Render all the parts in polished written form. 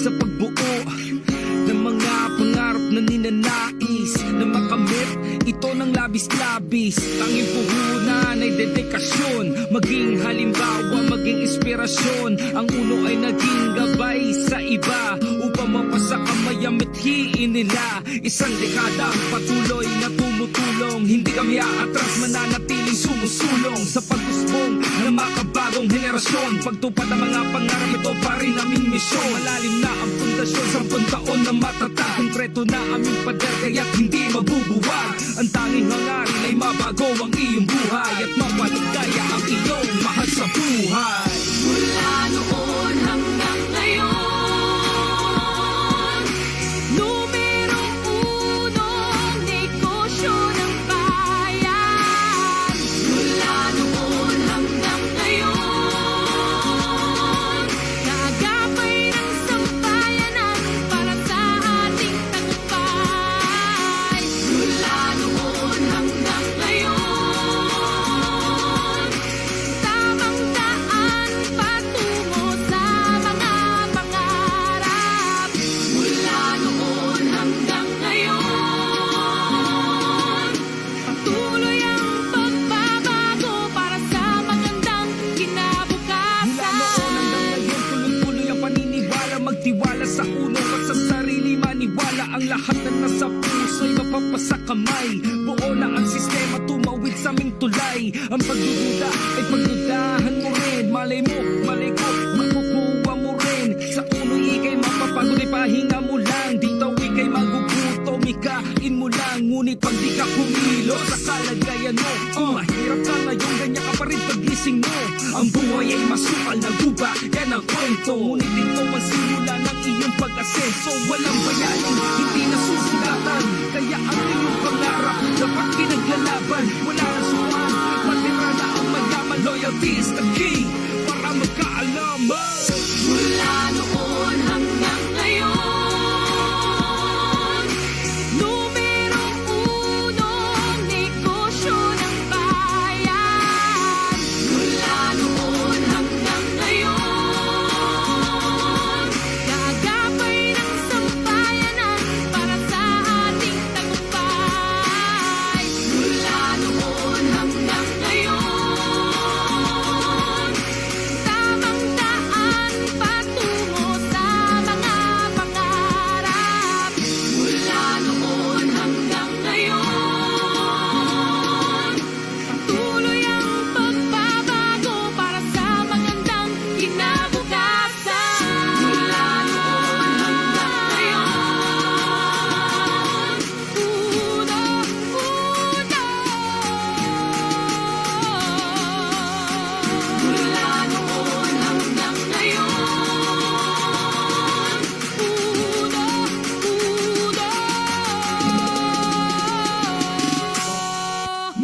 sa pagbuo ng mga pangarap na ninanais na makamit. Ito ng labis-labis, tanging puhunan ay dedikasyon. Maging halimbawa, maging inspirasyon. Ang uno ay naging gabay sa iba upang mapasa kamay ang mithiin nila. Isang dekada patuloy na tumutulong. Hindi kami aatras, mananatiling sumusulong sa pag-usbong ng makabagong henerasyon. Pagtupad ang mga pangarap, ito pa rin aming misyon. Malalim na ang pundasyon, 10 taon na matatag. Konkreto na aming pader, kaya't hindi mabubuwag. Ang tanging hangarin ay mabago ang iyong buhay at mapaligaya ang iyong mahal sa buhay. Mula noon hanggang ngayon, numero unong negosyo ng bayan. Mula noon hanggang ngayon, nagagapay ng sambayanan para sa ating tagumpay. Mula noon hanggang ngayon, tamang daan patungo sa mga pangarap. Mula noon hanggang ngayon, patuloy ang pagbabago para sa magandang kinabukasan. Mula noon hanggang ngayon, tuloy-tuloy ang paniniwala. Magtiwala sa uno at sa sarili, maniwala. Ang lahat na nasa puso'y mapapasa kamay. Buo na ang sistema, tumawid sa aming tulay. Ang pagdududa ay pagdudahan mo rin. Malay mo, malay ko, makukuha mo rin. Sa uno'y ikay mapapagod, ay pahinga mo lang. Dito ikay magugutom, ikain mo lang. Ngunit pag di ka kumilos sa kalagayan mo, mahirap ka ngayon, ganyan ka pa rin pagising mo. Ang buhay ay masukal na guba, yan ang kwento. Ngunit ito ang simula ng iyong pag-asenso. Walang bayanin, hindi nasusulatan. Kaya ang iyong pangarap, dapat pinaglalaban. Wala nang suwan, matira na ang mayaman. Loyalty is the key para magkaalaman. Mula noon hanggang ngayon, numero unong negosyo ng bayan. Mula noon hanggang ngayon, gagapay ng sambayanan para sa ating tagumpay. Mula noon hanggang ngayon, tamang daan patungo sa mga pangarap. Mula noon hanggang ngayon, patuloy ang pagbabago para sa magandang kinabukasan. Mula noon hanggang ngayon, uno. Mula noon hanggang ngayon, uno.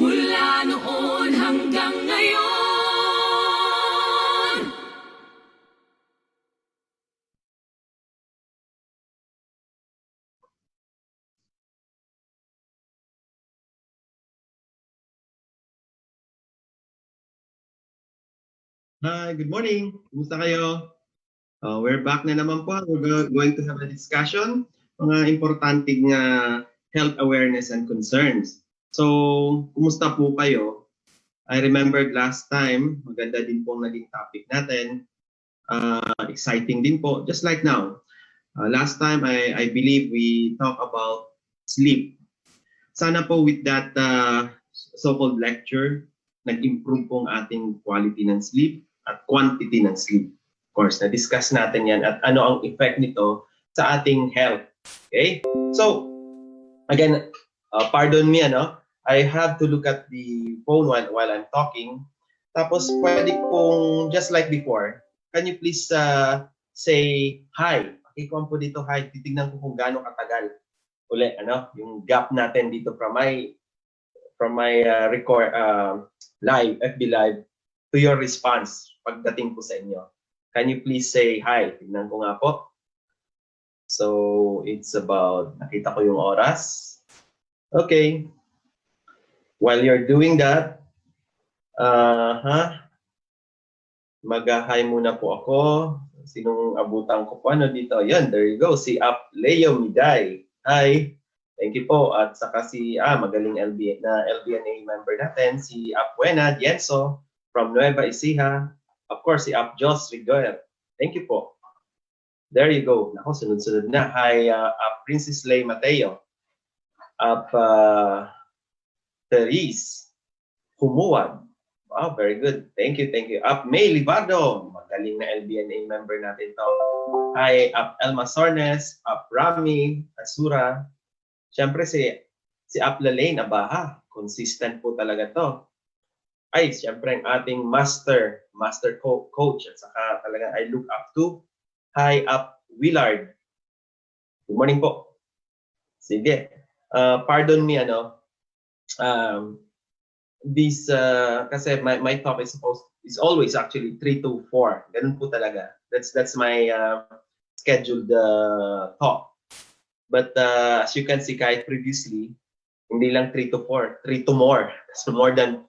Mula noon hanggang ngayon. Hi, good morning. Kumusta kayo? We're back na naman po. We're going to have a discussion mga importanteng health awareness and concerns. So, kumusta po kayo? I remembered last time, maganda din po ang naging topic natin. Exciting din po, just like now. Last time, I believe we talk about sleep. Sana po with that so-called lecture, nag-improve po ang ating quality ng sleep at quantity ng sleep. Of course, na-discuss natin yan at ano ang effect nito sa ating health. Okay? So, again, pardon me, I have to look at the phone while I'm talking. Tapos, pwede kong, just like before, can you please say hi? Pakikuhan po dito, hi. Titignan ko kung gaano katagal. Uli, yung gap natin dito from my record, live, FB Live, to your response pagdating po sa inyo. Can you please say hi? Tignan ko nga po. So, it's about, nakita ko yung oras. Okay. While you're doing that, mag-hi muna po ako. Sinong abutan ko po dito? Yan, there you go. Si Up Leo Miday. Hi. Thank you po. At saka si magaling LBNA member natin, si Up Buena Dienso from Nueva Ecija. Of course, si Up Jos Rigoyer. Thank you po. There you go. Nako, sunod-sunod na. Hi, Up Princess Lay Mateo. Up Therese Humuad. Wow, very good. Thank you, thank you. Up May Libardo. Magaling na LBNA member natin to. Hi, Up Elma Sornes. Up Rami Asura. Siyempre si Up Lalaine Abaha. Consistent po talaga to. Ay, siyempre ang ating master coach. At saka talaga I look up to. Hi, Up Willard. Good morning po. Sige. Pardon me, this kasi my talk is always actually 3 to 4. Ganun po talaga. That's my scheduled talk. But as you can see kahit previously, hindi lang 3 to 4, 3 to more. So more than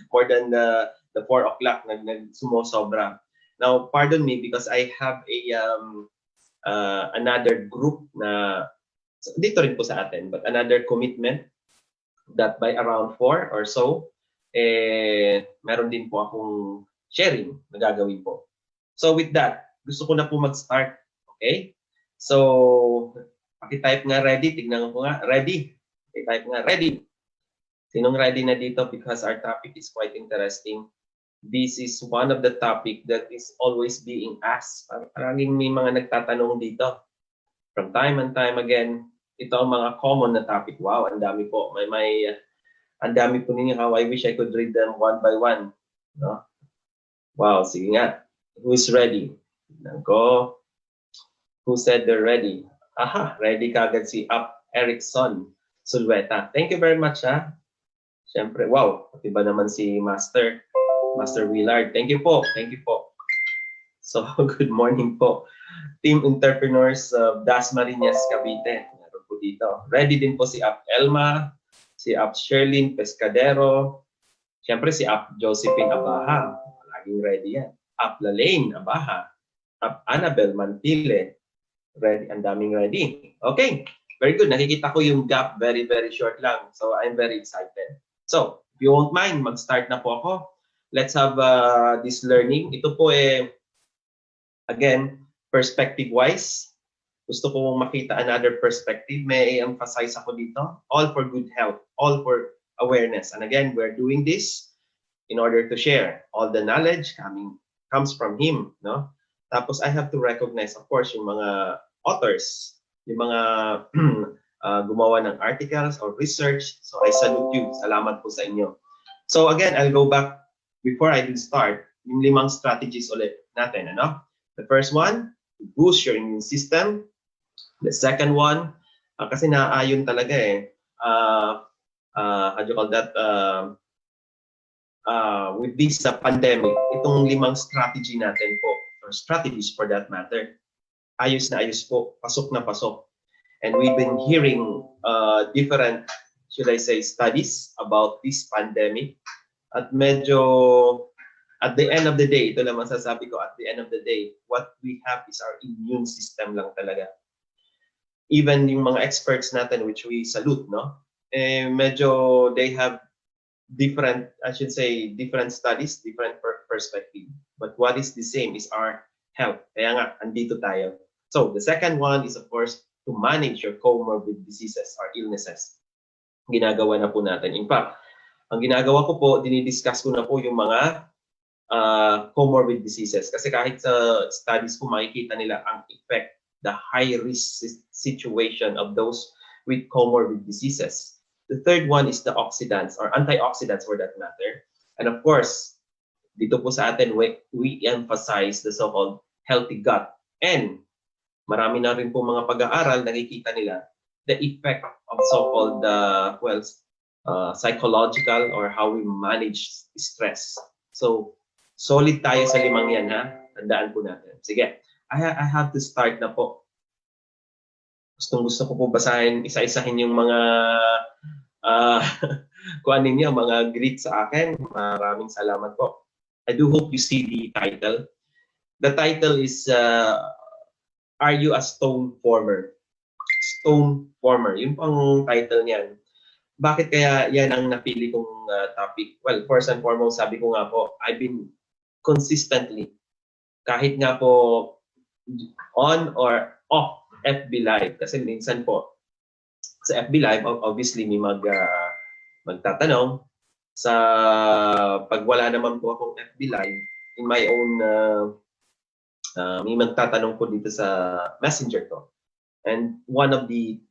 the 4 o'clock nagsumosobra. Now, pardon me because I have a another group na dito rin po sa atin, but another commitment that by around 4 or so, meron din po akong sharing na gagawin po. So with that, gusto ko na po mag-start. Okay? So, paki-type nga ready. Tignan ko nga. Ready. Paki-type nga ready. Sinong ready na dito? Because our topic is quite interesting. This is one of the topic that is always being asked. Parang may mga nagtatanong dito. From time and time again, ito ang mga common na topic. Wow, ang dami po. Ang dami po ninyo. How I wish I could read them one by one. No? Wow, sige nga. Who's ready? Go. Who said they're ready? Aha, ready kagad si Up Erickson Sulweta. Thank you very much, ha? Siyempre, wow. Pati ba naman si Master Willard. Thank you po. Thank you po. So, good morning po. Team Entrepreneurs of Dasmariñas, Cavite. Meron po dito. Ready din po si Up Elma, si Up Sherlyn Pescadero, siyempre si Up Josephine Abaha. Laging ready yan. Up Lalaine Abaha, Up Annabel Mantile. Ready, ang daming ready. Okay, very good. Nakikita ko yung gap very, very short lang. So, I'm very excited. So, if you won't mind, mag-start na po ako. Let's have this learning. Ito po again, perspective-wise, gusto ko makita another perspective. May emphasize ako dito. All for good health. All for awareness. And again, we're doing this in order to share. All the knowledge comes from him. No? Tapos, I have to recognize, of course, yung mga authors, yung mga gumawa ng articles or research. So, I salute you. Salamat po sa inyo. So, again, I'll go back before I do start, yung 5 strategies ulit natin. Ano? The first one, boost your immune system. The second one, kasi naayon talaga how do you call that, with this pandemic, itong 5 strategy natin po, or strategies for that matter, ayos na ayos po, pasok na pasok. And we've been hearing different, should I say, studies about this pandemic. At medyo, at the end of the day, ito lang masasabi ko, at the end of the day, what we have is our immune system lang talaga. Even yung mga experts natin, which we salute, no? Medyo they have different, I should say, different studies, different perspective. But what is the same is our health. Kaya nga, andito tayo. So, the second one is, of course, to manage your comorbid diseases or illnesses. Ginagawa na po natin. In fact, ang ginagawa ko po, dinidiscuss ko na po yung mga comorbid diseases. Kasi kahit sa studies po, makikita nila ang effect, the high-risk situation of those with comorbid diseases. The third one is the oxidants or antioxidants for that matter. And of course, dito po sa atin, we emphasize the so-called healthy gut. And marami na rin po mga pag-aaral, nakikita nila the effect of so-called, psychological or how we manage stress. So, solid tayo sa 5 yan, ha? Tandaan po natin. Sige, I have to start na po. Gusto ko po basahin, isa-isahin yung mga kuan ninyo, mga greet sa akin. Maraming salamat po. I do hope you see the title. The title is Are You a Stone Former? Stone Former. Yun pang title niyan. Bakit kaya yan ang napili kong topic? Well, first and foremost, sabi ko nga po, I've been consistently, kahit nga po on or off FB Live. Kasi minsan po, sa FB Live, obviously may magtatanong. Sa pag wala naman po akong FB Live, in my own, may magtatanong po dito sa messenger ko. And one of the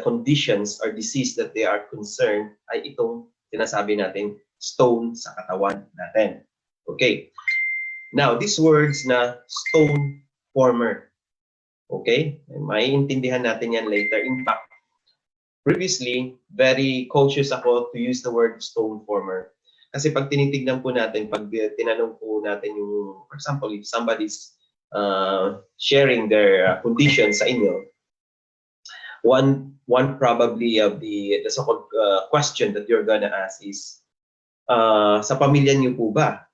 conditions or disease that they are concerned ay itong sinasabi natin stone sa katawan natin. Okay. Now, these words na stone former. Okay? Maiintindihan natin yan later. In fact, previously, very cautious ako to use the word stone former. Kasi pag tinitignan po natin, pag tinanong po natin yung, for example, if somebody's sharing their condition sa inyo, one probably of the so-called question that you're gonna ask is, sa pamilya niyo po ba?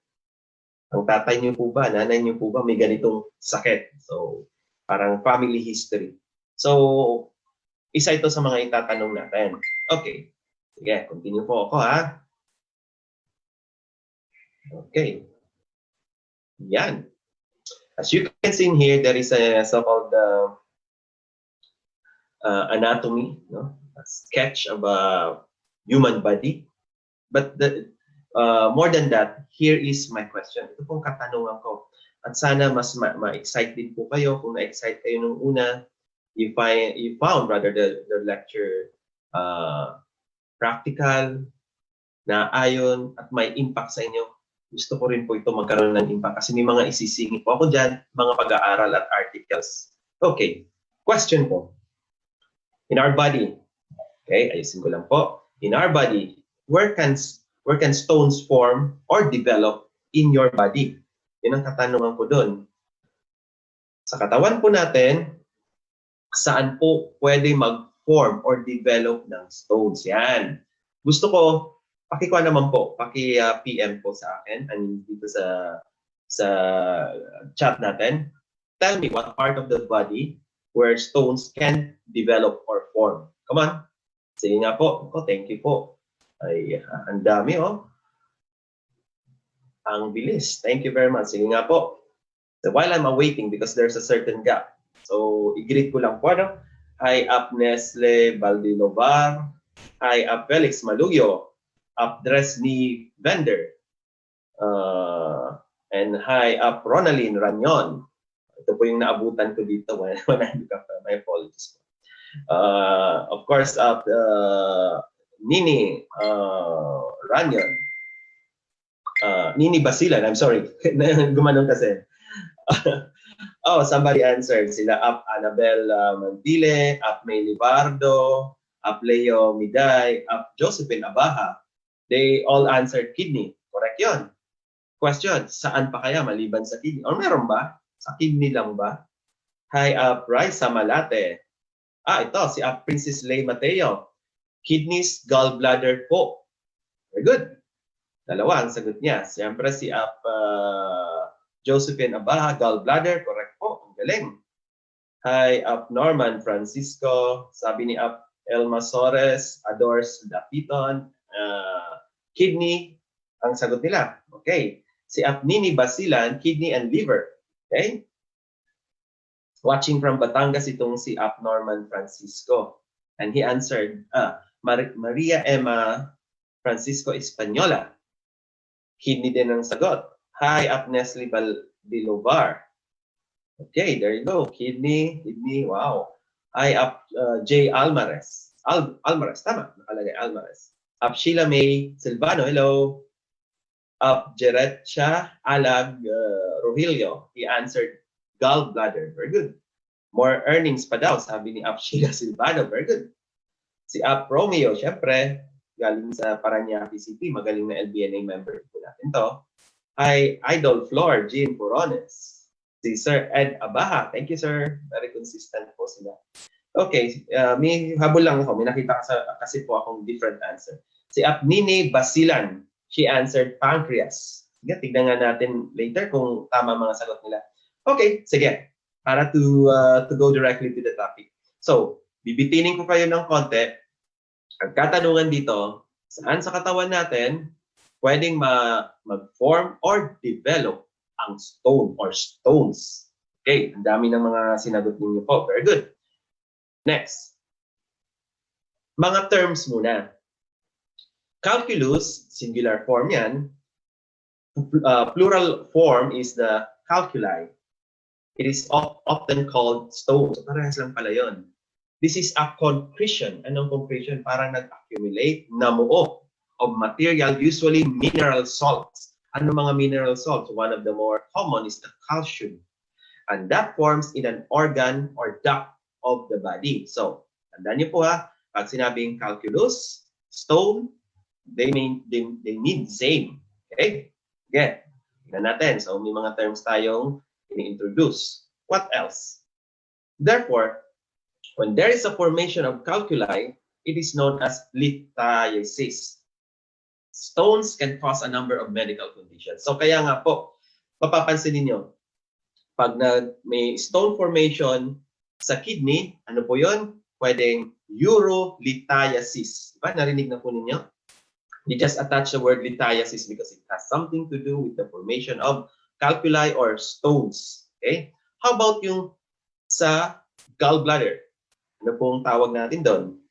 Ang tatay niyo po ba? Nanay niyo po ba? May ganitong sakit. So, parang family history. So, isa ito sa mga itatanong natin. Okay. Sige, continue po ako ha. Okay. Yan. As you can see in here, there is a so-called anatomy, no? A sketch of a human body. But more than that, here is my question. Ito pong katanungan ko. At sana mas ma-excite din po kayo. Kung na-excite kayo nung una, you found rather the lecture practical, na ayon at may impact sa inyo. Gusto ko rin po ito magkaroon ng impact kasi may mga isisingit po ako dyan, mga pag-aaral at articles. Okay, question po. In our body, okay, ayusin ko lang po. In our body, where can stones form or develop in your body? Yun ang katanungan ko doon. Sa katawan po natin, saan po pwede mag-form or develop ng stones? Yan. Gusto ko, pakikuha naman po, paki-PM po sa akin, dito sa chat natin. Tell me what part of the body where stones can develop or form. Come on. Sige nga po. Thank you po. Ay, ang dami oh. Ang bilis. Thank you very much. Sige nga po. So while I'm awaiting, because there's a certain gap, so i-greet ko lang po, ano? Hi up Nestle Baldilobar. Hi up Felix Malugyo. Up Dresny Vendor. And hi up Ronaline Ranyon. Ito po yung naabutan ko dito when I look up. My apologies. Of course, up Nini Ranyon. Nini Basilan, I'm sorry. Gumanon kasi. Oh, somebody answered. Sila up Annabel Mantile, up May Libardo, up Leo Miday, up Josephine Abaha. They all answered kidney. Correct yun. Question, saan pa kaya maliban sa kidney? Or meron ba? Sa kidney lang ba? Hi up Raisa Malate. Ito, si up Princess Lay Mateo. Kidneys, gallbladder po. Very good. Dalawa ang sagot niya. Siyempre si up Josephine Abaha, gallbladder. Correct po. Ang galing. Hi up Norman Francisco. Sabi ni up Elma Sores, Adors Dapiton. Kidney, ang sagot nila. Okay. Si up Nini Basilan, kidney and liver. Okay. Watching from Batangas itong si up Norman Francisco. And he answered, Maria Emma Francisco Española. Kidney din ang sagot. Hi, up Nestle Bilobar. Okay, there you go. Kidney, wow. Hi, up J. Almares. Almares, tama. Nakalagay, Almares. Up Sheila May Silvano, hello. Up Jeretcha Alag Rogelio. He answered, gallbladder. Very good. More earnings pa daw, sabi ni Up Sheila Silvano. Very good. Si Up Romeo, syempre, galing sa Parañaque City, magaling na LBNA member po natin to. Hi, Idol Floor, Jean Porones. Si Sir Ed Abaha. Thank you, sir. Very consistent po sila. Okay, may habol lang ako. May nakita kasi po akong different answer. Si Up Nini Basilan. She answered pancreas. Sige, tignan nga natin later kung tama mga sagot nila. Okay, sige. Para to go directly to the topic. So, bibitinin ko kayo ng konti. Ang katanungan dito, saan sa katawan natin pwedeng mag-form or develop ang stone or stones? Okay, ang dami ng mga sinagot ninyo po. Very good. Next, mga terms muna. Calculus, singular form yan. Plural form is the calculi. It is often called stones. Parehas lang pala yun. This is a concretion. Anong concretion? Parang nag-accumulate, namuo of material, usually mineral salts. Ano mga mineral salts? One of the more common is the calcium. And that forms in an organ or duct of the body. So, tandaan niyo po ha, pag sinabing calculus, stone, they mean same. Okay? Again, tignan natin. So, may mga terms tayong ini-introduce. What else? Therefore, when there is a formation of calculi, it is known as lithiasis. Stones can cause a number of medical conditions. So, kaya nga po, papapansin niyo pag may stone formation sa kidney, ano po yun? Pwedeng urolithiasis. Diba? Narinig na po ninyo? You just attach the word lithiasis because it has something to do with the formation of calculi or stones. Okay? How about yung sa gallbladder? Ano pong tawag natin doon?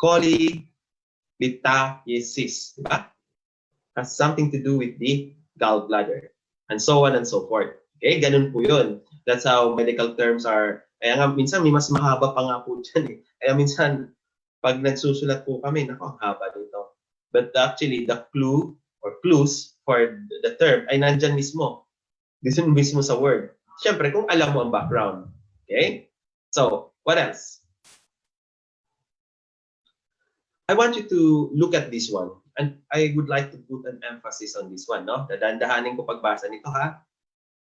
Cholelithiasis. Diba? Has something to do with the gallbladder. And so on and so forth. Okay? Ganun po yun. That's how medical terms are. Kaya nga, minsan may mas mahaba pa nga po dyan eh. Kaya minsan, pag nagsusulat po kami, naku, ang haba dito. But actually, the clue or clues for the term ay nandyan mismo. Dito mismo sa word. Siyempre, kung alam mo ang background. Okay? So, what else? I want you to look at this one. And I would like to put an emphasis on this one. No? Dadandahanin ko pagbasa nito ha.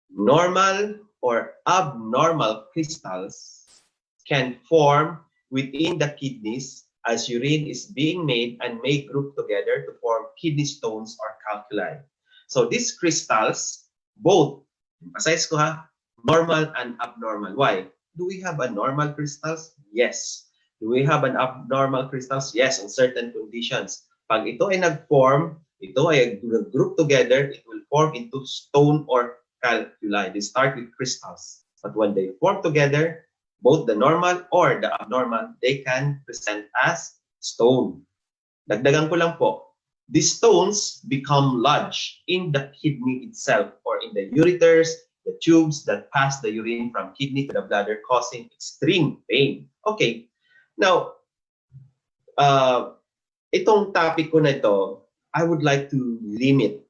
Normal or abnormal crystals can form within the kidneys as urine is being made and may group together to form kidney stones or calculi. So these crystals, both, emphasize ko ha, normal and abnormal. Why? Do we have a normal crystals? Yes. Do we have an abnormal crystals? Yes, in certain conditions. Pag ito ay nag-form, ito ay group together, it will form into stone or calculi. They start with crystals. But when they form together, both the normal or the abnormal, they can present as stone. Dagdagan ko lang po, these stones become lodged in the kidney itself or in the ureters, the tubes that pass the urine from kidney to the bladder, causing extreme pain. Okay, now, itong topic ko na ito, I would like to limit,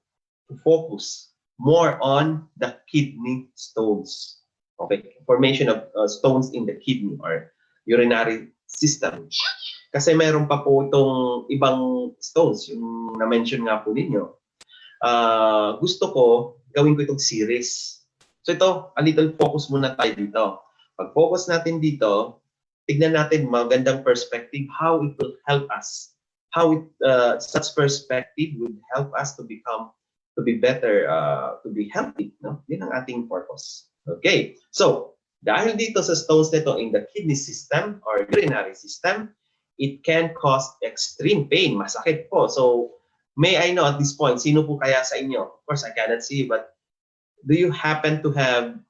to focus more on the kidney stones. Okay, formation of stones in the kidney or urinary system. Kasi meron pa po itong ibang stones, yung na-mention nga po ninyo. Gusto ko, gawin ko itong series. So ito, a little focus muna tayo dito. Pag-focus natin dito, tignan natin magandang perspective, how it will help us. How such perspective would help us to be better, to be healthy. No? Yun ang ating purpose. Okay, so dahil dito sa stones nito in the kidney system or urinary system, it can cause extreme pain. Masakit po. So may I know at this point, sino po kaya sa inyo? Of course, I cannot see, but do you happen to have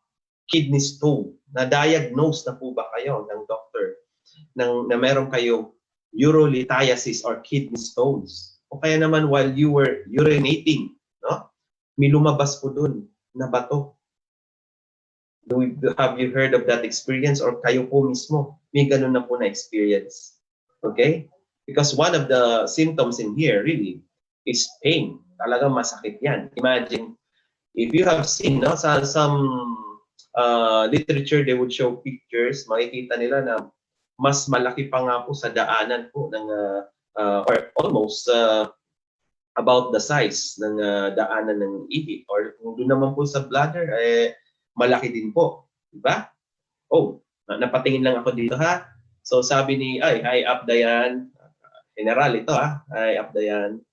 kidney stone? Na-diagnose na po ba kayo ng doctor na meron kayong urolithiasis or kidney stones? O kaya naman while you were urinating, no? May lumabas po dun na bato. Have you heard of that experience or kayo po mismo may ganun na po na experience? Okay? Because one of the symptoms in here really is pain. Talagang masakit yan. Imagine, if you have seen, no, sa some literature, they would show pictures, makikita nila na mas malaki pa nga po sa daanan po ng or almost about the size ng daanan ng ihi or kung doon naman po sa bladder malaki din po, di ba? Oh, napatingin lang ako dito ha. So sabi ni hi Abdayan, general ito ha. Hi Abdayan,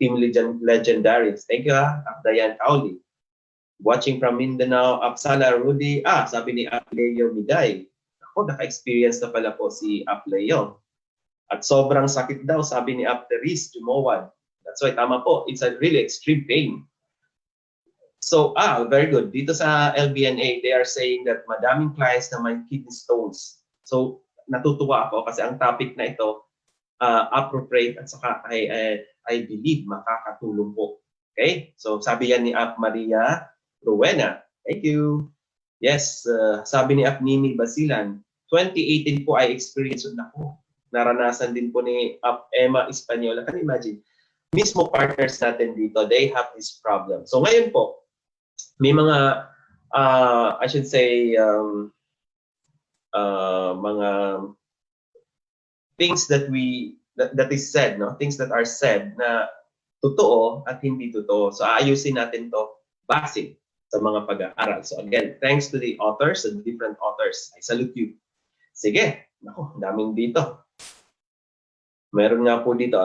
Team Legendaries. Thank you ha, Abdayan Kauli. Watching from Mindanao, Apsala Rudy. Sabi ni Apleo Miday. Ako, naka-experience na pala po si Apleo. At sobrang sakit daw, sabi ni Apteris Jumowad. That's why, tama po. It's a really extreme pain. So, very good. Dito sa LBNA, they are saying that madaming clients na may kidney stones. So, natutuwa ako kasi ang topic na ito, appropriate at saka I believe makakatulong po. Okay? So, sabi yan ni Ap Maria Rowena. Thank you. Yes, sabi ni Ap Nini Basilan, 2018 po I experienced na po. Naranasan din po ni Ap Emma Española. Can you imagine? Mismo partners natin dito, they have this problem. So, ngayon po, may mga, I should say, mga things that that is said, no? Things that are said na totoo at hindi totoo. So aayusin natin to base sa mga pag-aaral. So again, thanks to the authors, the different authors. I salute you. Sige, naku, daming dito. Meron nga po dito,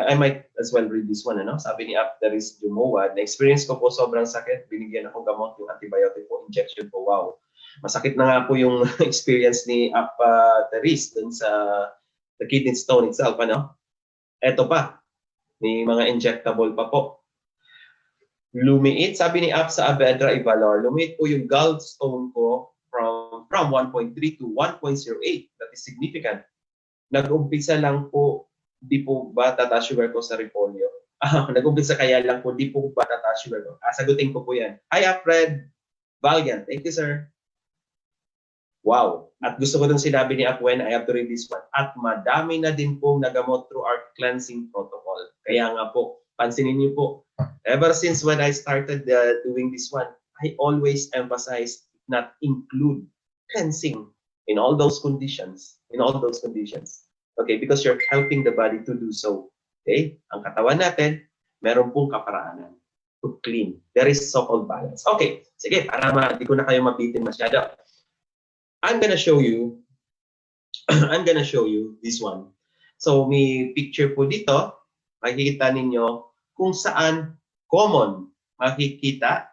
I might as well read this one, ano? Sabi ni Apteris Jumowa, na-experience ko po sobrang sakit, binigyan akong gamot yung antibiotic po injection po, wow. Masakit na nga po yung experience ni Apteris dun sa the kidney stone itself, ano? Eto pa, may mga injectable pa po. Lumiit, sabi ni Apsa Avedra Ivalor, lumiit po yung gallstone ko from 1.3 to 1.08. That is significant. Nag-umpisa lang po, di po ba tataas sugar ko sa repolyo? Nag-umpisa kaya lang po, di po ba tataas sugar ko? Sagutin ko po yan. Hi, Fred Valiant. Thank you, sir. Wow. At gusto ko dun sinabi ni Apwen, I have to read this one. At madami na din pong nagamot through our cleansing protocol. Kaya nga po, pansinin niyo po, ever since when I started doing this one, I always emphasize not include cleansing in all those conditions. In all those conditions. Okay, because you're helping the body to do so. Okay? Ang katawan natin, meron pong kaparaanan to clean. There is so-called balance. Okay, sige, para di ko na kayo mabitin masyado. I'm gonna show you this one. So, may picture po dito. Makikita ninyo kung saan common makikita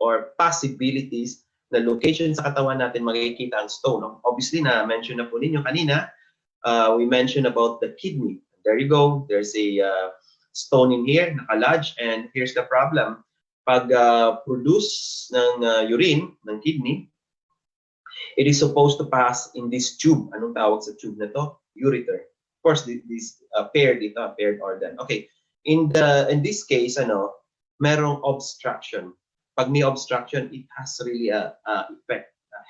or possibilities na location sa katawan natin makikita ang stone. Obviously, na-mention na po ninyo kanina, we mentioned about the kidney. There you go. There's a stone in here, nakalodge, and here's the problem. Pag produce ng urine, ng kidney, it is supposed to pass in this tube. Anong tawag sa tube na to? Ureter. Of course, this paired organ. Okay. In this case, merong obstruction. Pag may obstruction, it has really a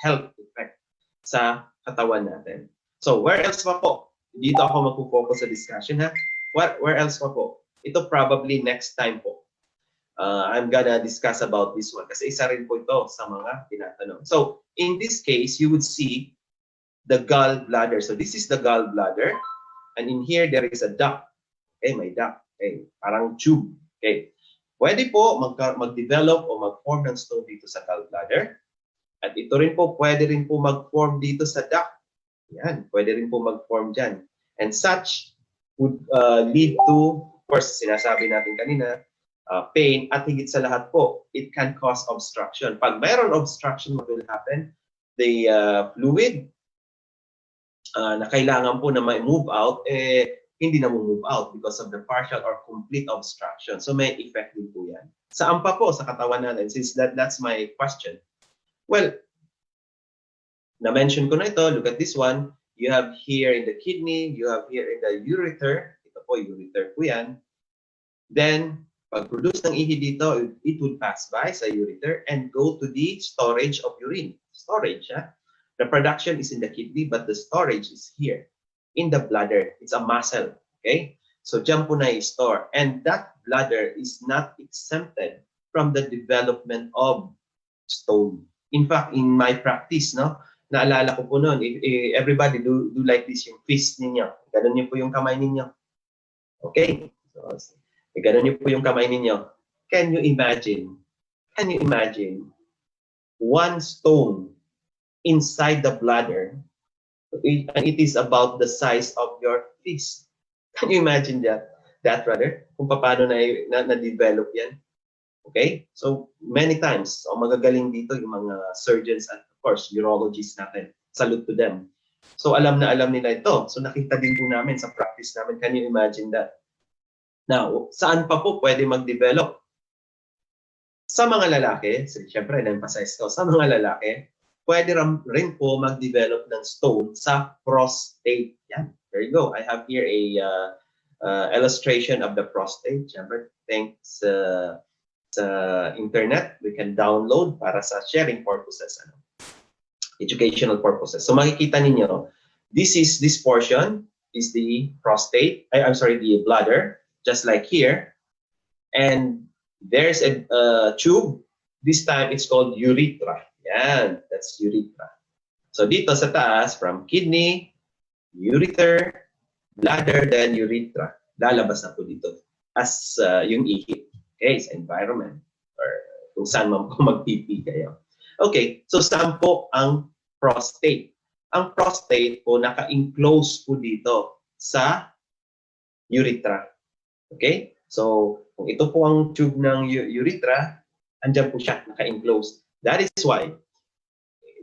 health effect sa katawan natin. So, where else pa po? Dito ako magpo-focus sa discussion, ha? Where else pa po? Ito probably next time po. I'm gonna discuss about this one kasi isa rin po ito sa mga tinatanong. So, in this case, you would see the gallbladder. So, this is the gallbladder. And in here, there is a duct. Okay, may duct. Okay, parang tube. Okay. Pwede po mag-develop o mag-form ng stone dito sa gallbladder. At ito rin po, pwede rin po mag-form dito sa duct. Yan, pwede rin po mag-form dyan. And such would lead to, of course, sinasabi natin kanina, pain, at higit sa lahat po, it can cause obstruction. Pag mayroon obstruction, what will happen? The fluid na kailangan po na may move out, hindi na move out because of the partial or complete obstruction. So may effect din po yan. Saan pa po sa katawan natin? Since that's my question. Well, na-mention ko na ito. Look at this one. You have here in the kidney, you have here in the ureter. Ito po, ureter po yan. Then, pag-produce ng ihi dito, it would pass by sa ureter and go to the storage of urine. Storage, ha? The production is in the kidney, but the storage is here in the bladder. It's a muscle, okay? So, dyan po na i-store. And that bladder is not exempted from the development of stone. In fact, in my practice, no? Naalala ko po noon, everybody do like this, yung fist ninyo. Ganun niyo po yung kamay ninyo. Okay? So, ganun niyo po yung kamay ninyo. Can you imagine one stone inside the bladder, and it is about the size of your fist? Can you imagine that brother? Kung paano na-develop yan? Okay? So, many times, so magagaling dito yung mga surgeons at of course, urologists natin. Salute to them. So, alam na alam nila ito. So, nakita din po namin sa practice namin. Can you imagine that? Now, saan pa po pwede mag-develop? Sa mga lalaki, so, syempre, na-emphasize ko, sa mga lalaki, pwede rin po mag-develop ng stone sa prostate. Yan. There you go. I have here a illustration of the prostate. Syempre, thanks sa internet, we can download para sa sharing purposes, educational purposes. So makikita ninyo, this portion is the prostate, the bladder, just like here. And there's a tube. This time it's called urethra. Yan, that's urethra. So dito sa taas, from kidney, ureter, bladder, then urethra. Lalabas na po dito as yung ihi. Okay, sa environment or kung saan man po magpipi kayo. Okay, so saan po ang prostate? Ang prostate po naka-enclose po dito sa urethra. Okay? So, kung ito po ang tube ng urethra, andyan po siya, naka-enclose. That is why,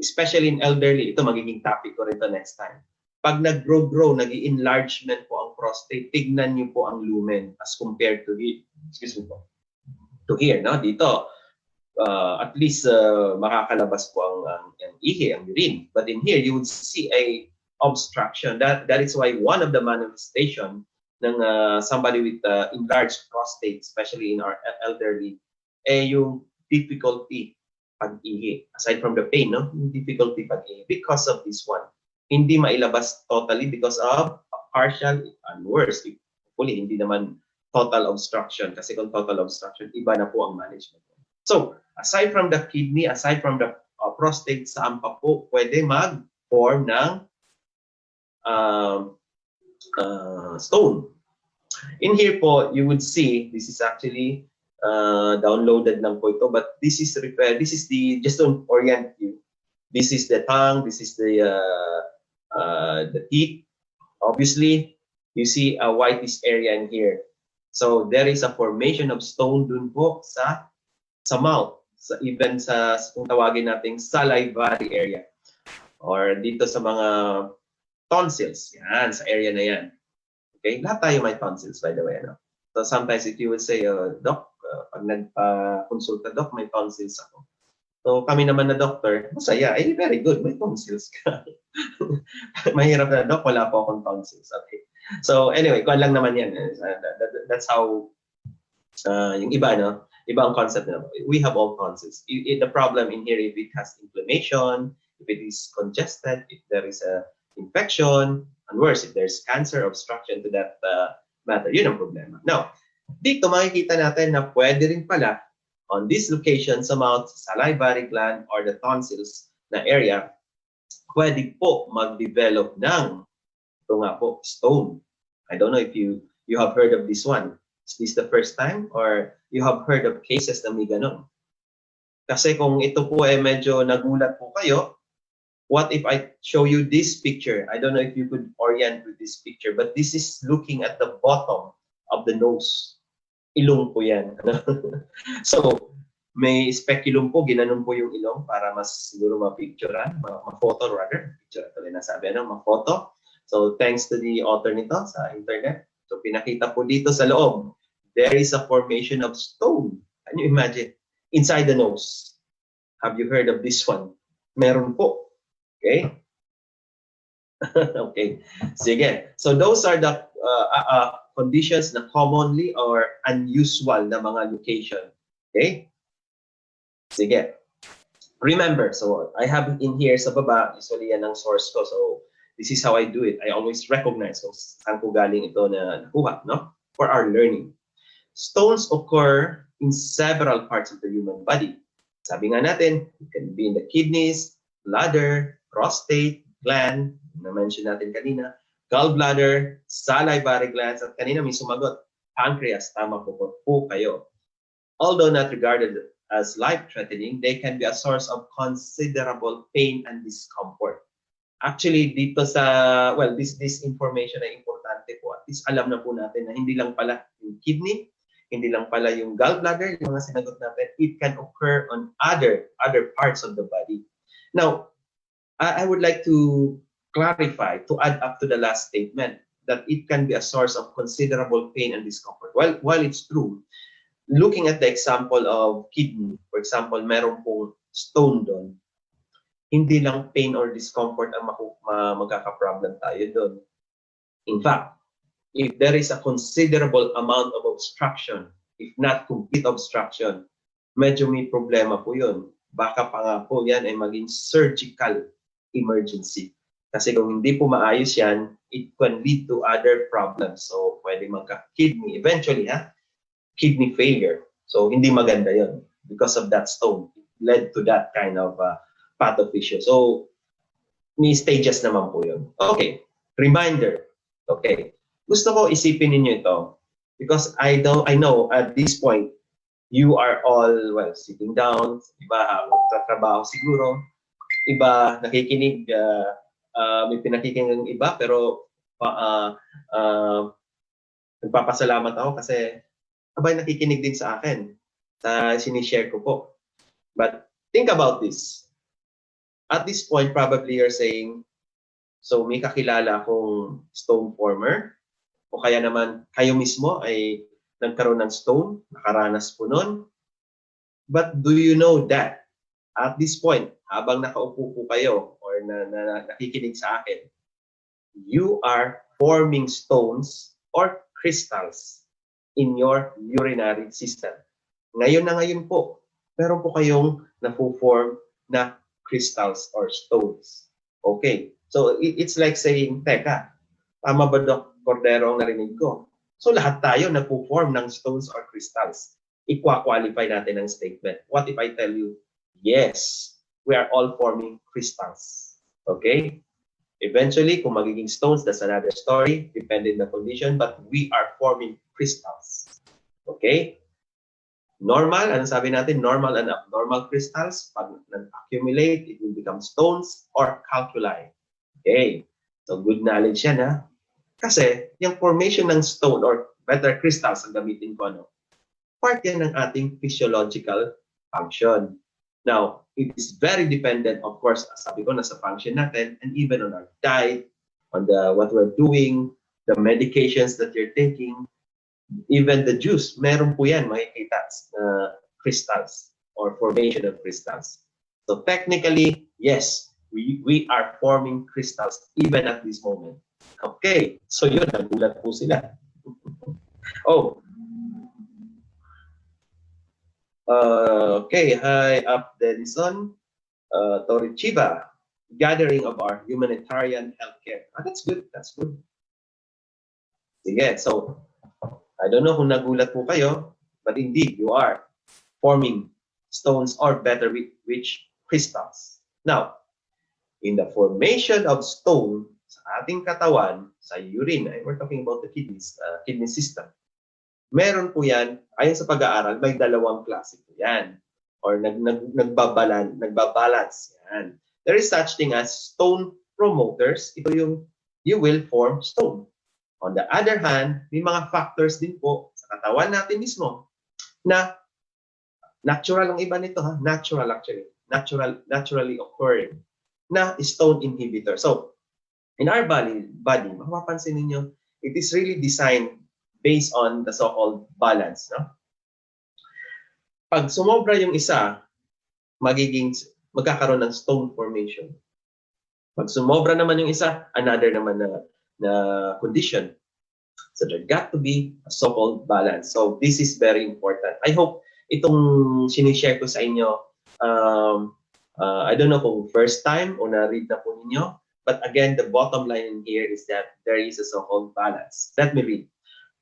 especially in elderly, ito magiging topic ko rin to next time. Pag nag-grow, nag-enlargement po ang prostate, tignan niyo po ang lumen as compared to here, no? Dito, at least makakalabas po ang ihi, ang urine. But in here, you would see a obstruction. That is why one of the manifestation ng somebody with enlarged prostate, especially in our elderly, yung difficulty pag-ihi. Aside from the pain, no? Yung difficulty pag-ihi. Because of this one. Hindi mailabas totally because of a partial and worse. Hopefully, hindi naman total obstruction. Kasi kung total obstruction, iba na po ang management. So, aside from the kidney, aside from the prostate, saan pa po pwede mag-form ng stone? In here po, you would see, this is actually downloaded lang po ito, but this is just to orient you. This is the tongue, this is the teeth. Obviously, you see a whitish area in here. So, there is a formation of stone dun po sa mouth, even sa kung tawagin nating salivary area or dito sa mga tonsils. Yan, sa area na yan. Okay? Lahat tayo may tonsils, by the way. No? So sometimes if you would say, Doc, pag nagpa-consulta, Doc, may tonsils ako. So kami naman na doctor, masaya, very good, may tonsils ka. Mahirap na, Doc, wala po akong tonsils. Okay. So anyway, kuwan lang naman yan. That's how yung iba, no? Iba ang concept na we have all tonsils. The problem in here, if it has inflammation, if it is congested, if there is a infection, and worse, if there's cancer obstruction to that matter, yun ang problema. Now, dito makikita natin na pwede rin pala on this location sa mouth, salivary gland, or the tonsils na area, pwede po mag-develop ng ito nga po, stone. I don't know if you have heard of this one. Is this the first time? Or you have heard of cases na may ganun? Kasi kung ito po medyo nagulat po kayo, what if I show you this picture? I don't know if you could orient with this picture, but this is looking at the bottom of the nose. Ilong po yan. So, may speculum po, ginanon po yung ilong para mas siguro ma-picturean, ma-photo rather. Picture ito rin nasabi, ma-photo. So, thanks to the author nito sa internet. So, pinakita po dito sa loob, there is a formation of stone. Can you imagine? Inside the nose. Have you heard of this one? Meron po. Okay? Okay. Sige. So, those are the conditions na commonly or unusual na mga location. Okay? Sige. Remember, so I have in here sa baba, usually yan ang source ko. So, this is how I do it. I always recognize kung saan ko galing ito na nakuha, no? For our learning. Stones occur in several parts of the human body. Sabi nga natin, it can be in the kidneys, bladder, prostate, gland, na-mention natin kanina, gallbladder, salivary glands, at kanina may sumagot, pancreas, tama po kayo. Although not regarded as life-threatening, they can be a source of considerable pain and discomfort. Actually, dito sa, this information ay importante po. At least alam na po natin na hindi lang pala yung kidney, Hindi lang pala yung gallbladder, yung mga sinagot natin, it can occur on other parts of the body. Now, I would like to clarify, to add up to the last statement, that it can be a source of considerable pain and discomfort. While it's true, looking at the example of kidney, for example, meron pong stone doon, hindi lang pain or discomfort ang magkaka-problem tayo doon. In fact, if there is a considerable amount of obstruction, if not complete obstruction, medyo may problema po yun. Baka pa nga po yan ay maging surgical emergency. Kasi kung hindi po maayos yan, it can lead to other problems. So, pwede magka-kidney. Eventually, kidney failure. So, hindi maganda yun. Because of that stone, it led to that kind of path of issue. So, may stages naman po yun. Okay, reminder. Okay, gusto ko isipin ninyo ito. Because I know at this point, you are all, well, sitting down. Iba, magtatrabaho siguro. Iba, nakikinig, may pinakikinig ng iba, pero nagpapasalamat ako kasi abay nakikinig din sa akin sa sinishare ko po. But think about this. At this point, probably you're saying, so may kakilala akong stone former, o kaya naman kayo mismo ay nagkaroon ng stone, nakaranas po nun. But do you know that at this point, habang nakaupo po kayo or nakikinig sa akin, you are forming stones or crystals in your urinary system. Ngayon na ngayon po, meron po kayong napo-form na crystals or stones. Okay. So, it's like saying, teka, tama ba Dr. Cordero ang narinig ko? So, lahat tayo napo-form ng stones or crystals. I-qualify natin ang statement. What if I tell you, yes, we are all forming crystals. Okay? Eventually, kung magiging stones, that's another story, depending on the condition, but we are forming crystals. Okay? Normal, ano sabi natin? Normal and abnormal crystals, pag nag-accumulate, it will become stones or calculi. Okay. So, good knowledge yan, ha? Kasi, yung formation ng stone or better crystals, ang gamitin ko, part yan ng ating physiological function. Now, it is very dependent, of course, sabi ko, nasa function natin, and even on our diet, on what we're doing, the medications that you're taking, even the juice, meron po yan, makikita crystals or formation of crystals. So technically, yes, we are forming crystals even at this moment. Okay, so yun, nagulat po sila. Oh. Okay, hi, Up Denison, Tori Chiba, gathering of our humanitarian healthcare. That's good, that's good. Sige, so, I don't know kung nagulat po kayo, but indeed, you are forming stones or better rich crystals. Now, in the formation of stone sa ating katawan, sa urine, we're talking about the kidney system, meron po yan, ayon sa pag-aaral, may dalawang klase po yan. Or nagbabalance yan. There is such thing as stone promoters. Ito yung you will form stone. On the other hand, may mga factors din po sa katawan natin mismo na natural ang iba nito, ha? Natural actually. Naturally occurring na stone inhibitor. So, in our body, mapapansin ninyo, it is really designed based on the so-called balance. No? Pag sumobra yung isa, magkakaroon ng stone formation. Pag sumobra naman yung isa, another naman na condition. So there got to be a so-called balance. So this is very important. I hope itong sinishare ko sa inyo, I don't know kung first time o na-read na po ninyo, but again, the bottom line in here is that there is a so-called balance. Let me read.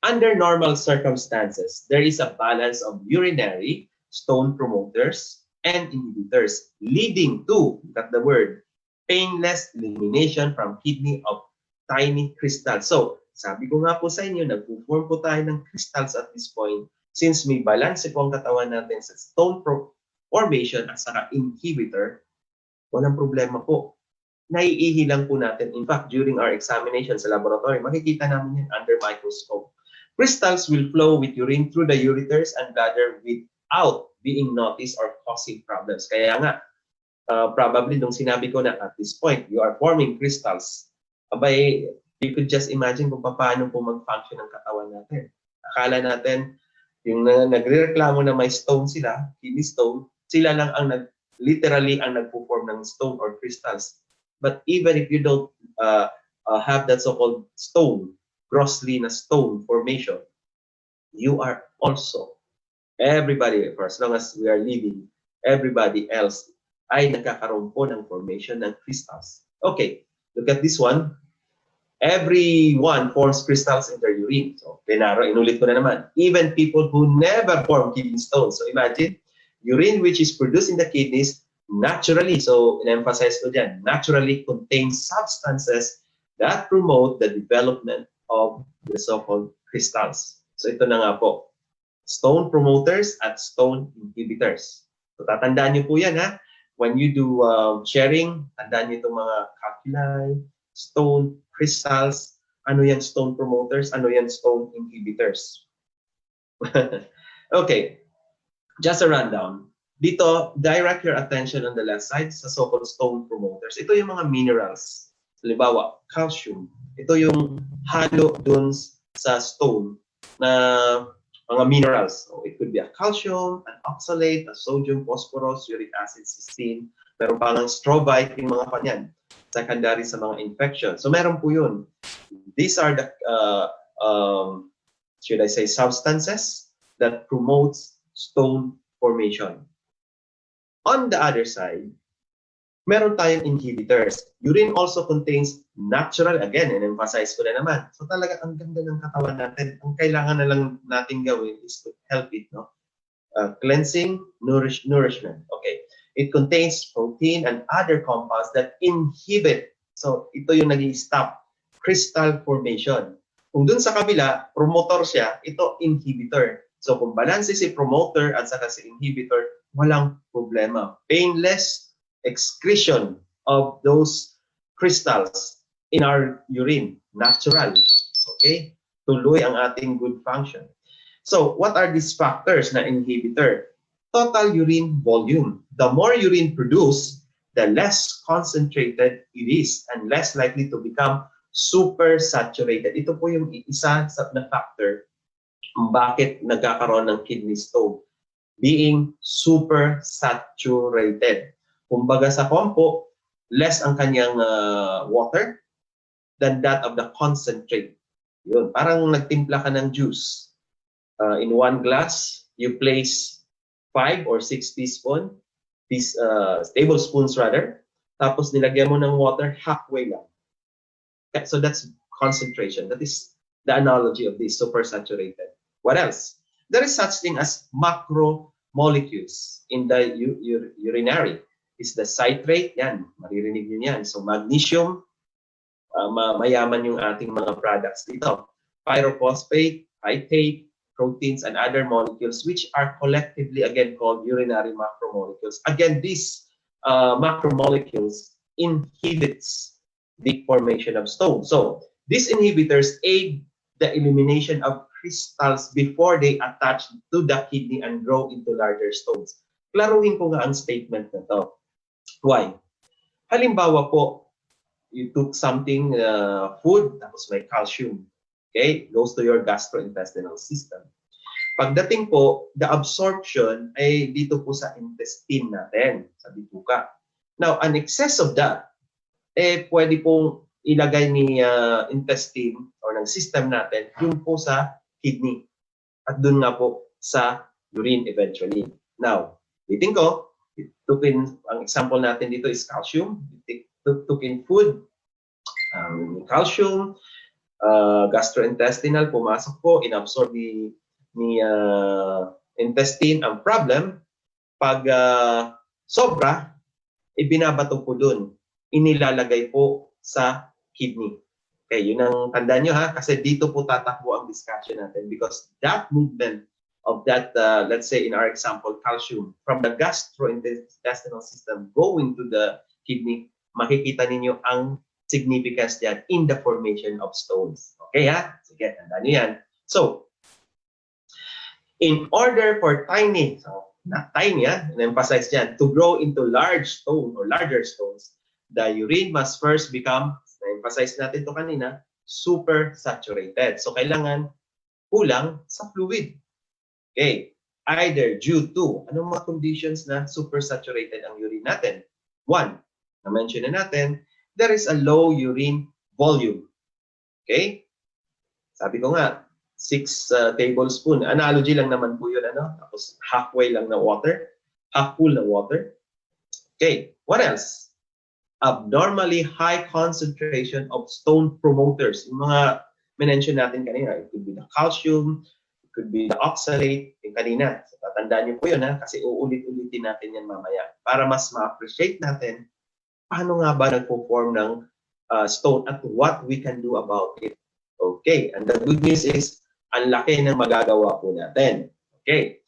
Under normal circumstances, there is a balance of urinary, stone promoters, and inhibitors, leading to, look at the word, painless elimination from kidney of tiny crystals. So, sabi ko nga po sa inyo, nagpo-form po tayo ng crystals at this point. Since may balance po ang katawan natin sa stone formation at saka inhibitor, walang problema po. Naiihi lang po natin. In fact, during our examination sa laboratory, makikita namin yan under microscope. Crystals will flow with urine through the ureters and bladder without being noticed or causing problems. Kaya nga, probably nung sinabi ko na at this point, you are forming crystals. Abay, you could just imagine kung paano po mag-function ng katawan natin. Akala natin, yung nagre-reklamo na may stone sila, kidney stone, sila lang ang literally ang nagpo-form ng stone or crystals. But even if you don't have that so-called stone, grossly na stone formation, you are also, everybody, for as long as we are living, everybody else ay nagkakaroon po ng formation ng crystals. Okay, look at this one. Everyone forms crystals in their urine. So, inulit ko na naman. Even people who never form kidney stones. So, imagine, urine which is produced in the kidneys naturally, so in-emphasize ko dyan, naturally contains substances that promote the development of the so-called crystals. So, ito na nga po. Stone promoters at stone inhibitors. So, tatandaan niyo po yan, ha? When you do sharing, tandaan niyo itong mga calculi, stone crystals, ano yan stone promoters, ano yan stone inhibitors. Okay, just a rundown. Dito, direct your attention on the left side sa so-called stone promoters. Ito yung mga minerals. Halimbawa, calcium. Ito yung halo dun sa stone na mga minerals. So, it could be a calcium, an oxalate, a sodium, phosphorus, uric acid, cysteine. Meron pa ng strobite, yung mga kanyan. Secondary sa mga infection. So, meron po yun. These are the, should I say, substances that promotes stone formation. On the other side, meron tayong inhibitors. Urine also contains natural, again, and-emphasize ko na naman. So talaga, ang ganda ng katawan natin. Ang kailangan na lang natin gawin is to help it, no? Cleansing, nourishment. Okay. It contains protein and other compounds that inhibit. So ito yung nag-stop crystal formation. Kung dun sa kabila, promoter siya, ito inhibitor. So kung balance si promoter at saka si inhibitor, walang problema. Painless excretion of those crystals in our urine. Natural. Okay? Tuloy ang ating good function. So, what are these factors na inhibitor? Total urine volume. The more urine produced, the less concentrated it is and less likely to become super saturated. Ito po yung isa na factor kung bakit nagkakaroon ng kidney stone. Being super saturated. Kumbaga sa kompo, less ang kanyang water than that of the concentrate. Yun, parang nagtimpla ka ng juice. In one glass, you place 5 or 6 tablespoons rather. Tapos nilagyan mo ng water halfway lang. So that's concentration. That is the analogy of this super saturated. What else? There is such thing as macromolecules in the urinary. Is the citrate, yan, maririnig nyo yan. So magnesium, mayaman yung ating mga products dito. Pyrophosphate, phytate, proteins, and other molecules which are collectively again called urinary macromolecules. Again, these macromolecules inhibits the formation of stone. So these inhibitors aid the elimination of crystals before they attach to the kidney and grow into larger stones. Klaruhin ko nga ang statement na to. Why? Halimbawa po, you took something, food, tapos may calcium. Okay? Goes to your gastrointestinal system. Pagdating po, the absorption ay dito po sa intestine natin, sa bituka. Now, an excess of that, pwede pong ilagay ni intestine or ng system natin yung po sa kidney. At dun nga po sa urine eventually. Now, bitin ko, ang example natin dito is calcium. Took in food, calcium, gastrointestinal, pumasok po, inabsorb ni intestine. Ang problem, pag sobra, ibinabato po dun. Inilalagay po sa kidney. Okay, yun ang tandaan nyo ha, kasi dito po tatakbo ang discussion natin because that movement of that, let's say in our example, calcium, from the gastrointestinal system going to the kidney, makikita ninyo ang significance diyan in the formation of stones. Okay ha? Sige, tandaan nyo yan. So, in order for tiny, so not tiny, emphasize dyan, to grow into large stone or larger stones, the urine must first become, na-emphasize natin to kanina, super saturated. So, kailangan kulang sa fluid. Okay. Either due to, anong mga conditions na super saturated ang urine natin? One, na-mention na natin, there is a low urine volume. Okay? Sabi ko nga, 6 tablespoon. Analogy lang naman po yun, ano? Tapos halfway lang na water. Half full na water. Okay. What else? Abnormally high concentration of stone promoters. Yung mga mention natin kanina, it could be the calcium, it could be the oxalate, yung kanina. So, tatandaan niyo po yun, ha? Kasi uulit-ulitin natin yan mamaya para mas ma-appreciate natin paano nga ba nagpo-form ng stone at what we can do about it. Okay, and the good news is, ang laki ng magagawa po natin. Okay.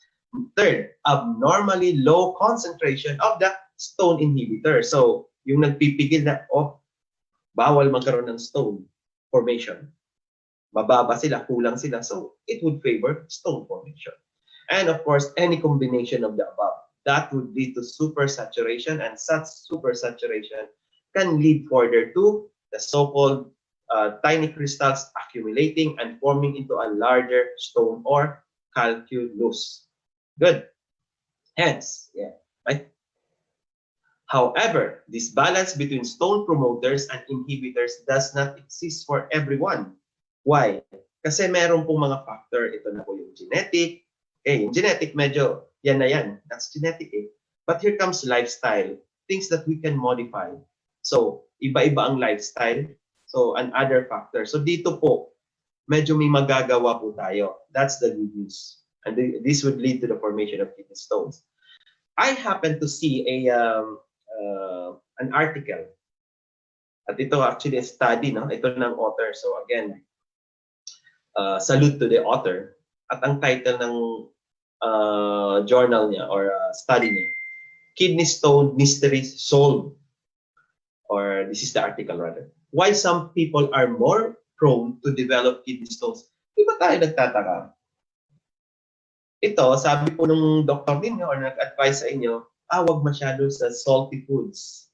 Third, abnormally low concentration of the stone inhibitor. So, yung nagpipigil na, bawal magkaroon ng stone formation. Mababa sila, kulang sila. So, it would favor stone formation. And of course, any combination of the above. That would lead to supersaturation, and such supersaturation can lead further to the so-called tiny crystals accumulating and forming into a larger stone or calculus. Good. Hence, right? However, this balance between stone promoters and inhibitors does not exist for everyone. Why? Kasi meron pong mga factor. Ito na po yung genetic. Yung genetic medyo, yan na yan. That's genetic. But here comes lifestyle. Things that we can modify. So, iba-iba ang lifestyle. So, another factor. So, dito po, medyo may magagawa po tayo. That's the good news. And this would lead to the formation of kidney stones. I happened to see an article. At ito actually a study, no? Ito ng author. So, again, salute to the author. At ang title ng journal niya or study niya, Kidney Stone Mysteries Solved. Or this is the article rather. Why some people are more prone to develop kidney stones. Di ba tayo nagtataka? Ito, sabi po nung doktor ninyo or nag-advise sa inyo, wag masyado sa salty foods.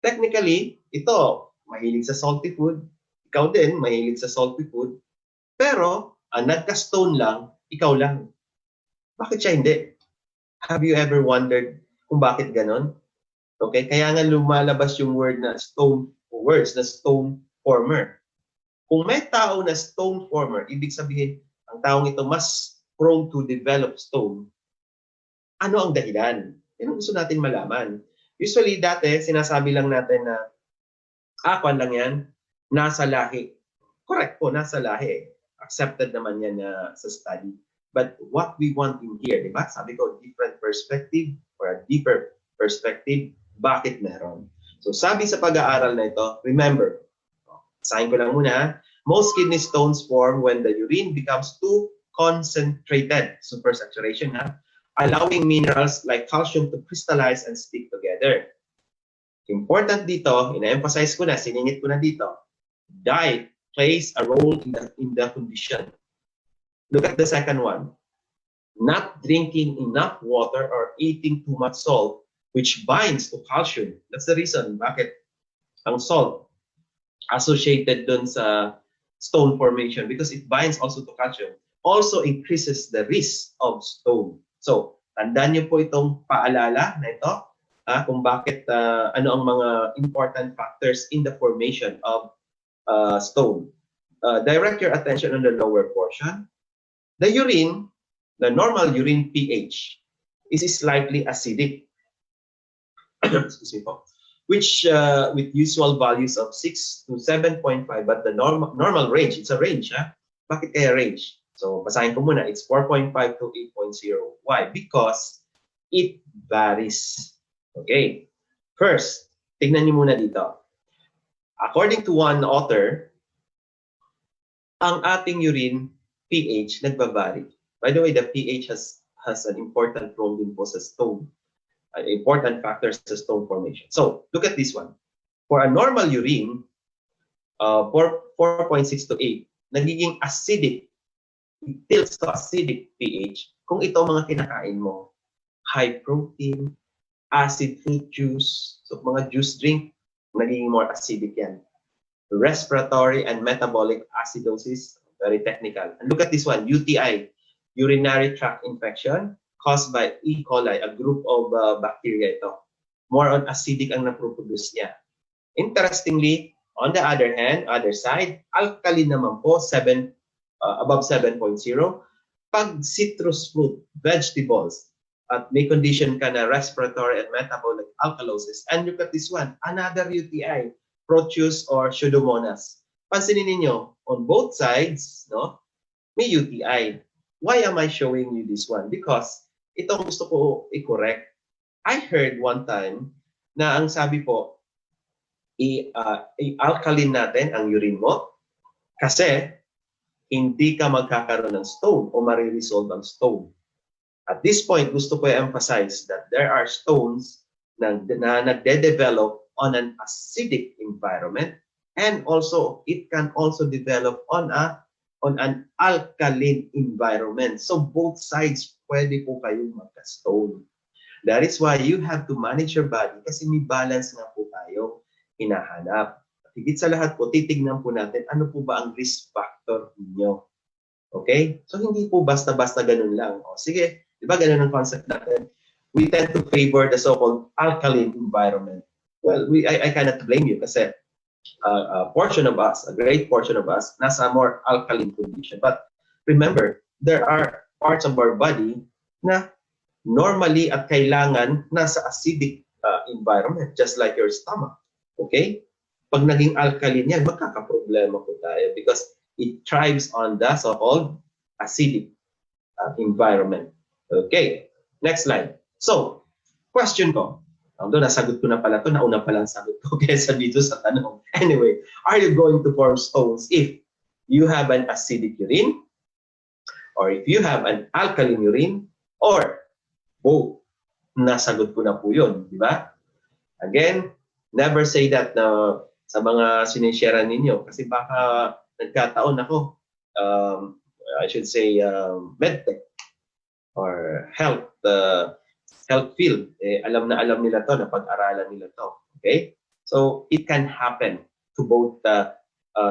Technically, ito, mahilig sa salty food. Ikaw din, mahilig sa salty food. Pero, ang nagka-stone lang, ikaw lang. Bakit siya hindi? Have you ever wondered kung bakit ganon? Okay, kaya nga lumalabas yung word na stone former. Kung may tao na stone former, ibig sabihin, ang taong ito mas prone to develop stone. Ano ang dahilan? Yan ang gusto natin malaman. Usually, dati, sinasabi lang natin na, kwan lang yan, nasa lahi. Correct po, nasa lahi. Accepted naman yan sa study. But what we want in here, di ba? Sabi ko, different perspective or a deeper perspective, bakit meron? So sabi sa pag-aaral na ito, remember, sahin ko lang muna, most kidney stones form when the urine becomes too concentrated, supersaturation, allowing minerals like calcium to crystallize and stick together. Important dito, ina-emphasize ko na, siningit ko na dito, diet plays a role in the condition. Look at the second one. Not drinking enough water or eating too much salt, which binds to calcium. That's the reason bakit ang salt associated dun sa stone formation because it binds also to calcium. Also increases the risk of stone. So, tandaan niyo po itong paalala na ito kung bakit ano ang mga important factors in the formation of stone. Direct your attention on the lower portion. The urine, the normal urine pH is slightly acidic. Excuse me po, which with usual values of 6 to 7.5, but the normal range, it's a range. Bakit kaya range? So, basahin ko muna, it's 4.5 to 8.0. Why? Because it varies. Okay. First, tignan niyo muna dito. According to one author, ang ating urine pH nagbabari. By the way, the pH has an important role din po sa stone. Important factors sa stone formation. So, look at this one. For a normal urine, 4.6 to 8, nagiging acidic tilts to acidic pH kung ito mga kinakain mo. High protein, acid fruit juice, so mga juice drink, naging more acidic yan. Respiratory and metabolic acidosis, very technical. And look at this one, UTI, urinary tract infection, caused by E. coli, a group of bacteria ito. More on acidic ang naproproduce niya. Interestingly, on the other hand, other side, alkaline naman po, above 7.0. Pag citrus fruit, vegetables, at may condition ka na respiratory and metabolic alkalosis. And look at this one, another UTI, Proteus or Pseudomonas. Pansinin ninyo, on both sides, no, may UTI. Why am I showing you this one? Because itong gusto ko i-correct. I heard one time na ang sabi po, i-alkaline natin ang urine mo kasi hindi ka magkakaroon ng stone o mariresolve ang stone. At this point, gusto ko i-emphasize that there are stones na nagde-develop on an acidic environment, and also it can also develop on an alkaline environment. So both sides pwede po kayong magka-stone. That is why you have to manage your body kasi may balance nga po tayo hinahanap. Higit sa lahat po, titignan po natin ano po ba ang risk factor niyo. Okay? So hindi po basta-basta ganun lang. O, sige, di ba ganun ang concept natin? We tend to favor the so-called alkaline environment. Well, I cannot blame you kasi a portion of us, a great portion of us, nasa more alkaline condition. But remember, there are parts of our body na normally at kailangan nasa acidic environment, just like your stomach. Okay? Pag naging alkaline yan, magkakaproblema po tayo because it thrives on the so-called acidic environment. Okay, next slide. So, question ko. Although nasagot ko na pala ito, nauna pala ang sagot ko kaysa dito sa tanong. Anyway, are you going to form stones if you have an acidic urine, or if you have an alkaline urine, or both? Nasagot ko na po yun, di ba? Again, never say that na sa mga sinishare ninyo kasi baka nagkataon ako, I should say, medtech or health field. Alam na alam nila to, napag-aralan nila to. Okay? So, it can happen to both the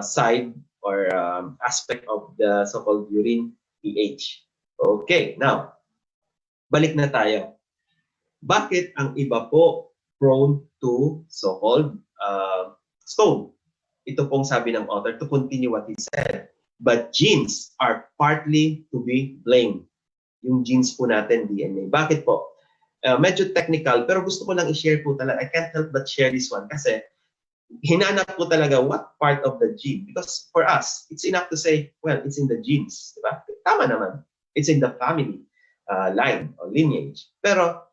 side or aspect of the so-called urine pH. Okay, now, balik na tayo. Bakit ang iba po prone to so-called stone? Ito pong sabi ng author, to continue what he said. But genes are partly to be blamed. Yung genes po natin, DNA. Bakit po? Medyo technical, pero gusto ko lang i-share po talaga. I can't help but share this one kasi hinanap ko talaga what part of the gene. Because for us, it's enough to say, well, it's in the genes. Diba? Tama naman. It's in the family line or lineage. Pero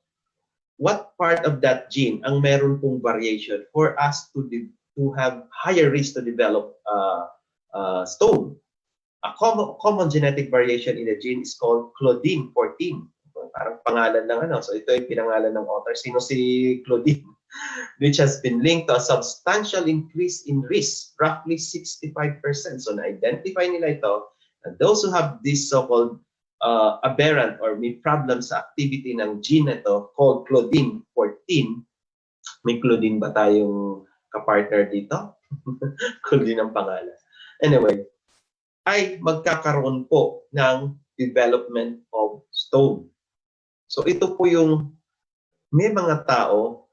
what part of that gene ang meron pong variation for us to have higher risk to develop stone? A common genetic variation in the gene is called Claudine 14. Parang pangalan ng ano. So ito yung pinangalan ng author. Sino si Claudine? Which has been linked to a substantial increase in risk, roughly 65%. So na-identify nila ito. And those who have this so-called aberrant or may problem sa activity ng gene na ito called Claudine 14. May Claudine ba tayong kapartner dito? Claudine ang pangalan. Anyway, ay magkakaroon po ng development of stone. So ito po yung may mga tao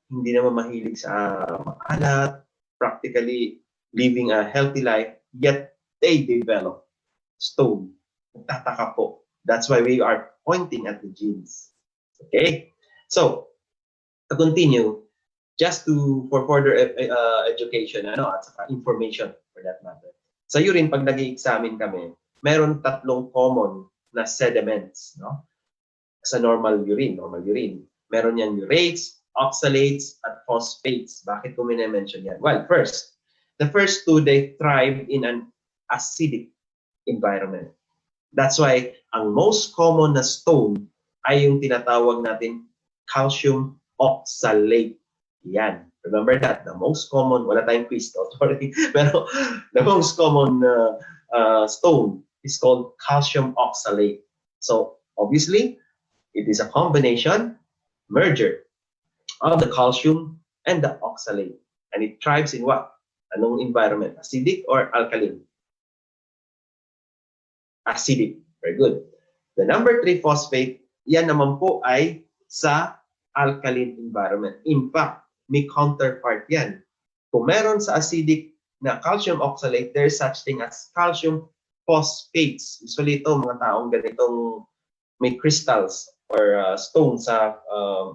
hindi naman mahilig sa maalat, practically living a healthy life, yet they develop stone. Tataka po. That's why we are pointing at the genes. Okay? So, to continue, just for further education at saka information for that matter. Sa urine, pag nag-i-examine kami, meron 3 common na sediments, no? Sa normal urine. Meron yan urates, oxalates, at phosphates. Bakit ko minimension yan? Well, the first 2, they thrive in an acidic environment. That's why, ang most common na stone ay yung tinatawag natin calcium oxalate. Yan. Remember that, the most common, wala tayong quiz, sorry, pero the most common stone is called calcium oxalate. So obviously, it is a combination, merger of the calcium and the oxalate. And it thrives in what? Anong environment? Acidic or alkaline? Acidic. Very good. The number 3 phosphate, yan naman po ay sa alkaline environment. In fact, may counterpart yan. Kung meron sa acidic na calcium oxalate, there's such thing as calcium phosphates. Usually ito, mga taong ganitong may crystals or stone sa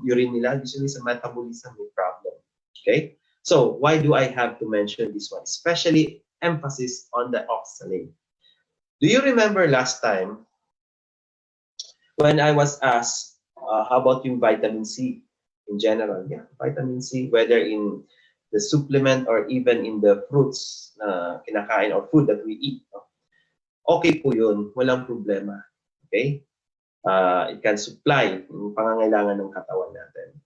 urine nila, usually sa metabolism may problem. Okay? So, why do I have to mention this one? Especially emphasis on the oxalate. Do you remember last time when I was asked, how about yung vitamin C in general? Yeah, vitamin C, whether in the supplement or even in the fruits na kinakain or food that we eat. Okay po yun, walang problema. Okay? It can supply yung pangangailangan ng katawan natin.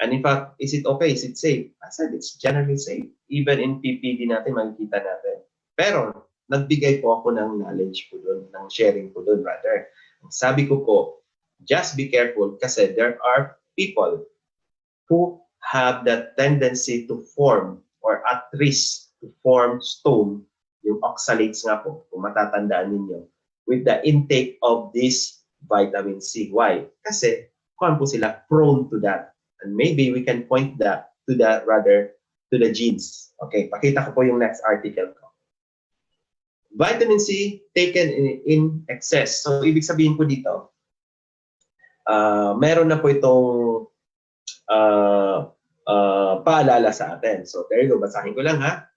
And in fact, is it okay? Is it safe? I said it's generally safe. Even in PPD natin, makikita natin. Pero, nagbigay po ako ng knowledge po doon, ng sharing po doon rather. Sabi ko po, just be careful kasi there are people who have that tendency to form or at risk to form stone, yung oxalates nga po, kung matatandaan ninyo, with the intake of this vitamin C. Why? Kasi kung po sila prone to that. And maybe we can point that to the genes. Okay, pakita ko po yung next article ko. Vitamin C taken in excess. So, ibig sabihin po dito, meron na po itong paalala sa atin. So, there you go. Basahin ko lang ha.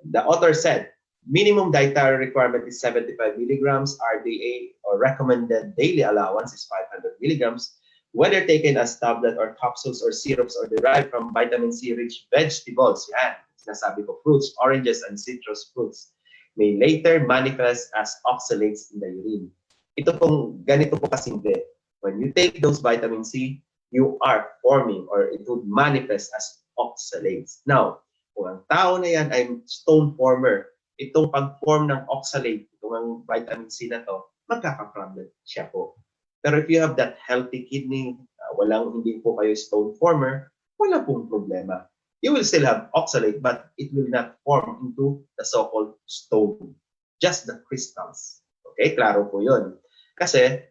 The author said, minimum dietary requirement is 75 milligrams. RDA or recommended daily allowance is 500 milligrams. Whether taken as tablet or capsules or syrups or derived from vitamin C-rich vegetables, yan, sinasabi ko, fruits, oranges, and citrus fruits, may later manifest as oxalates in the urine. Ito pong, ganito po kasimple. When you take those vitamin C, you are forming or it would manifest as oxalates. Now, kung ang tao na yan ay stone former, itong pag-form ng oxalate, itong vitamin C na to, magkaka-problem siya po. Pero if you have that healthy kidney, hindi po kayo stone former, wala pong problema. You will still have oxalate, but it will not form into the so-called stone. Just the crystals. Okay, klaro po yun. Kasi,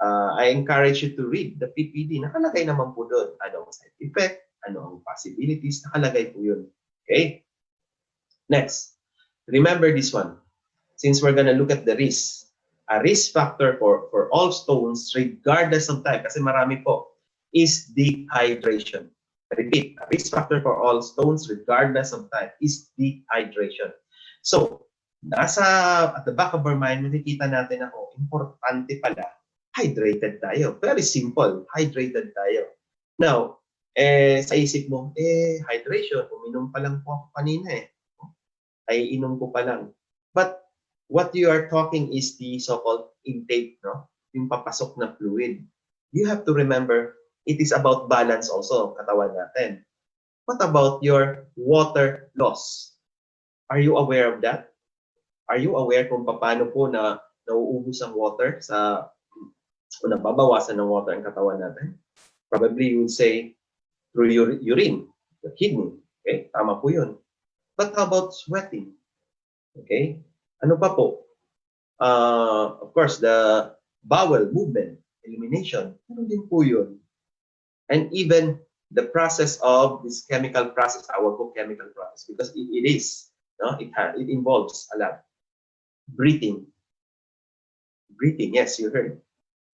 I encourage you to read the PPD. Nakalagay naman po doon. Ano ang side effect, ano ang possibilities, nakalagay po yun. Okay? Next, remember this one. Since we're gonna look at the risk, a risk factor for all stones, regardless of type, kasi marami po, is dehydration. Repeat, a risk factor for all stones, regardless of type, is dehydration. So, at the back of our mind, makikita natin ako, importante pala, hydrated tayo. Very simple, hydrated tayo. Now, sa isip mo, hydration, uminom pa lang po ako kanina ay inom ko pa lang. But, what you are talking is the so-called intake, no? Yung papasok na fluid. You have to remember, it is about balance also, katawan natin. What about your water loss? Are you aware of that? Are you aware kung paano po na nauubos ang water o nababawasan ng water ang katawan natin? Probably you would say, through your urine, the kidney. Okay, tama po yun. But how about sweating? Okay? Ano pa po? Of course, the bowel movement, elimination, ano din po yun. And even the process of this chemical process, our chemical process, because it is, no? It involves a lot. Breathing. Breathing, yes, you heard.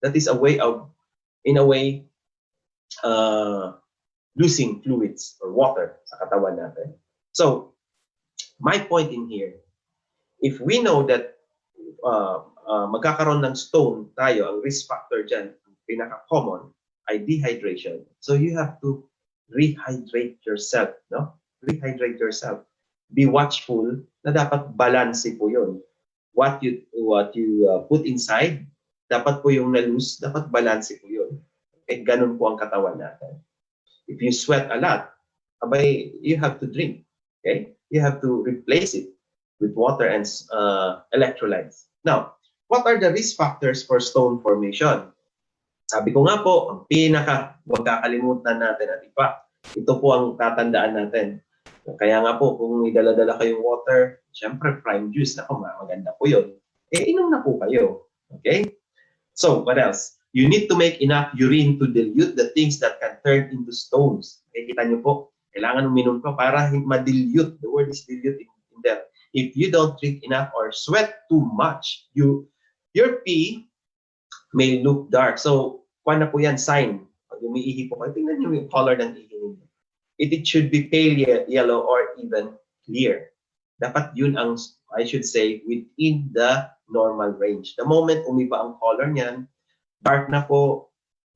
That is a way of, in a way, losing fluids or water sa katawan natin. So, my point in here, if we know that magkakaroon ng stone tayo, ang risk factor dyan, pinaka-common, ay dehydration. So you have to rehydrate yourself, no? Rehydrate yourself. Be watchful na dapat balance po yun. What you put inside, dapat po yung na-lose, dapat balance po yun. Eh, ganun po ang katawan natin. If you sweat a lot, abay, you have to drink. Okay? You have to replace it with water and electrolytes. Now, what are the risk factors for stone formation? Sabi ko nga po, ang huwag kakalimutan natin at ito po ang tatandaan natin. Kaya nga po, kung may dala-dala kayong water, syempre prime juice, maganda po yun. Inom na po kayo. Okay? So, what else? You need to make enough urine to dilute the things that can turn into stones. Kita nyo po, kailangan uminom ka para ma-dilute. The word is dilute in there. If you don't drink enough or sweat too much, your pee may look dark. So, kuha na po yan, sign. Pag umiihi po kayo, tingnan nyo yung color ng ihi ninyo. It should be pale yellow or even clear. Dapat yun ang, I should say, within the normal range. The moment umiba ang color niyan, dark na po,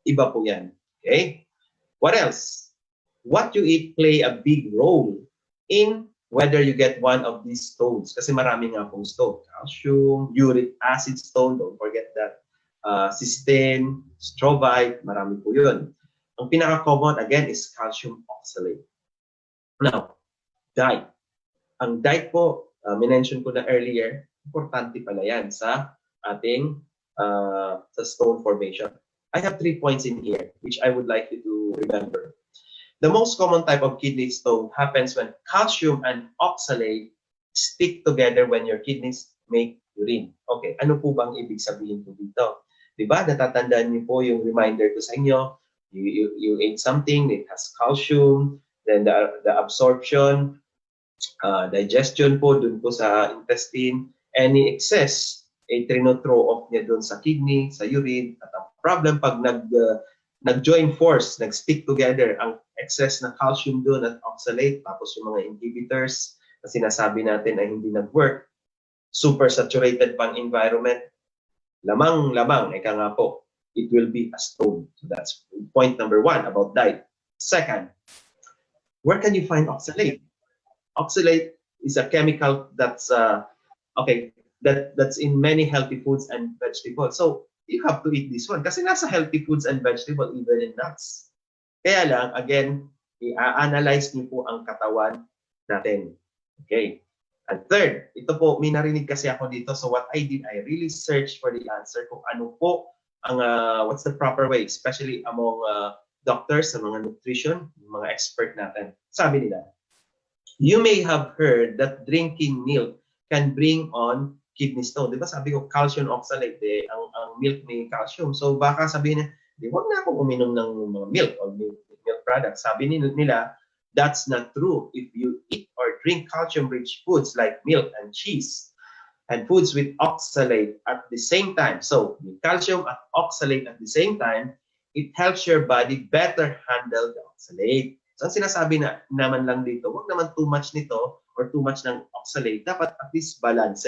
iba po yan. Okay? What else? What you eat play a big role in whether you get one of these stones. Kasi marami nga pong stone. Calcium, uric acid stone, don't forget that. Cystine, strobite, marami po yun. Ang pinaka-common, again, is calcium oxalate. Now, diet. Ang diet po, minention ko na earlier, importante pala yan sa ating sa stone formation. I have 3 points in here, which I would like you to remember. The most common type of kidney stone happens when calcium and oxalate stick together when your kidneys make urine. Okay, ano po bang ibig sabihin po dito? Diba, natatandaan niyo po yung reminder ko sa inyo, you ate something, it has calcium, then the absorption, digestion po dun po sa intestine, any excess, trino-throw off niya dun sa kidney, sa urine, at ang problem pag nag-join force, nag-stick together, ang excess na calcium dun at oxalate, tapos yung mga inhibitors na sinasabi natin ay hindi nag-work, super saturated pang environment, lamang-lamang, eka nga po, it will be a stone. So that's point number 1 about diet. Second, where can you find oxalate? Oxalate is a chemical that's that's in many healthy foods and vegetables. So you have to eat this one kasi nasa healthy foods and vegetables, even in nuts. Kaya lang, again, i-analyze niyo po ang katawan natin. Okay. And third, ito po, may narinig kasi ako dito. So what I did, I really searched for the answer kung ano po ang, what's the proper way, especially among doctors, sa mga nutrition, mga expert natin. Sabi nila, you may have heard that drinking milk can bring on kidney stone. Di ba sabi ko, calcium oxalate, ang milk may calcium. So baka sabihin na, huwag na akong uminom ng mga milk or milk products. Sabi nila, that's not true. If you eat or drink calcium-rich foods like milk and cheese, and foods with oxalate at the same time, so with calcium at oxalate at the same time, it helps your body better handle the oxalate. So, ang sinasabi naman lang dito, huwag naman too much nito or too much ng oxalate. Dapat at least balance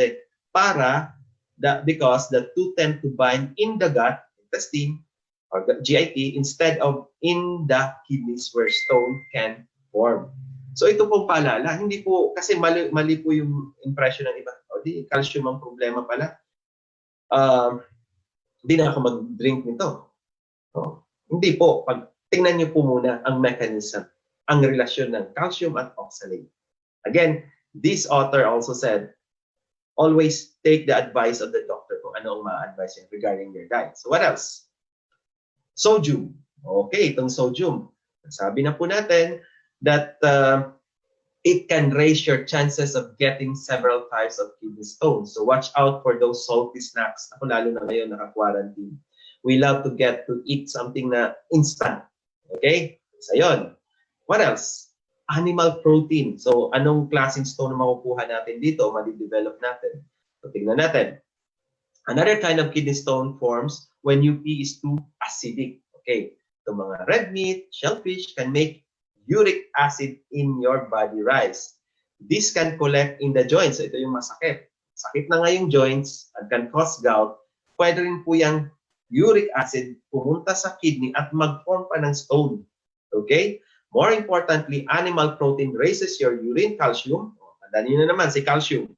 because the two tend to bind in the gut, intestine, or the GIT, instead of in the kidneys where stone can form. So ito pong paalala, hindi po, kasi mali po yung impression ng iba. O di, calcium ang problema pala. Hindi na ako mag-drink nito. Hindi po, tingnan niyo po muna ang mechanism, ang relasyon ng calcium at oxalate. Again, this author also said, always take the advice of the doctor kung ano ang ma-advise niya regarding your diet. So what else? Sodium. Okay, itong sodium. Sabi na po natin that it can raise your chances of getting several types of kidney stones. So watch out for those salty snacks. Ako lalo na ngayon naka-quarantine. We love to get to eat something na instant. Okay? So yun. What else? Animal protein. So anong klaseng stone na makukuha natin dito? Madi-develop natin. So tingnan natin. Another kind of kidney stone forms when your pee is too acidic. Okay. The mga red meat, shellfish can make uric acid in your body rise. This can collect in the joints. So ito yung masakit. Sakit na nga yung joints and can cause gout. Pwede rin po yung uric acid pumunta sa kidney at mag-form pa ng stone. Okay? More importantly, animal protein raises your urine calcium. Tandaan nyo na naman si calcium.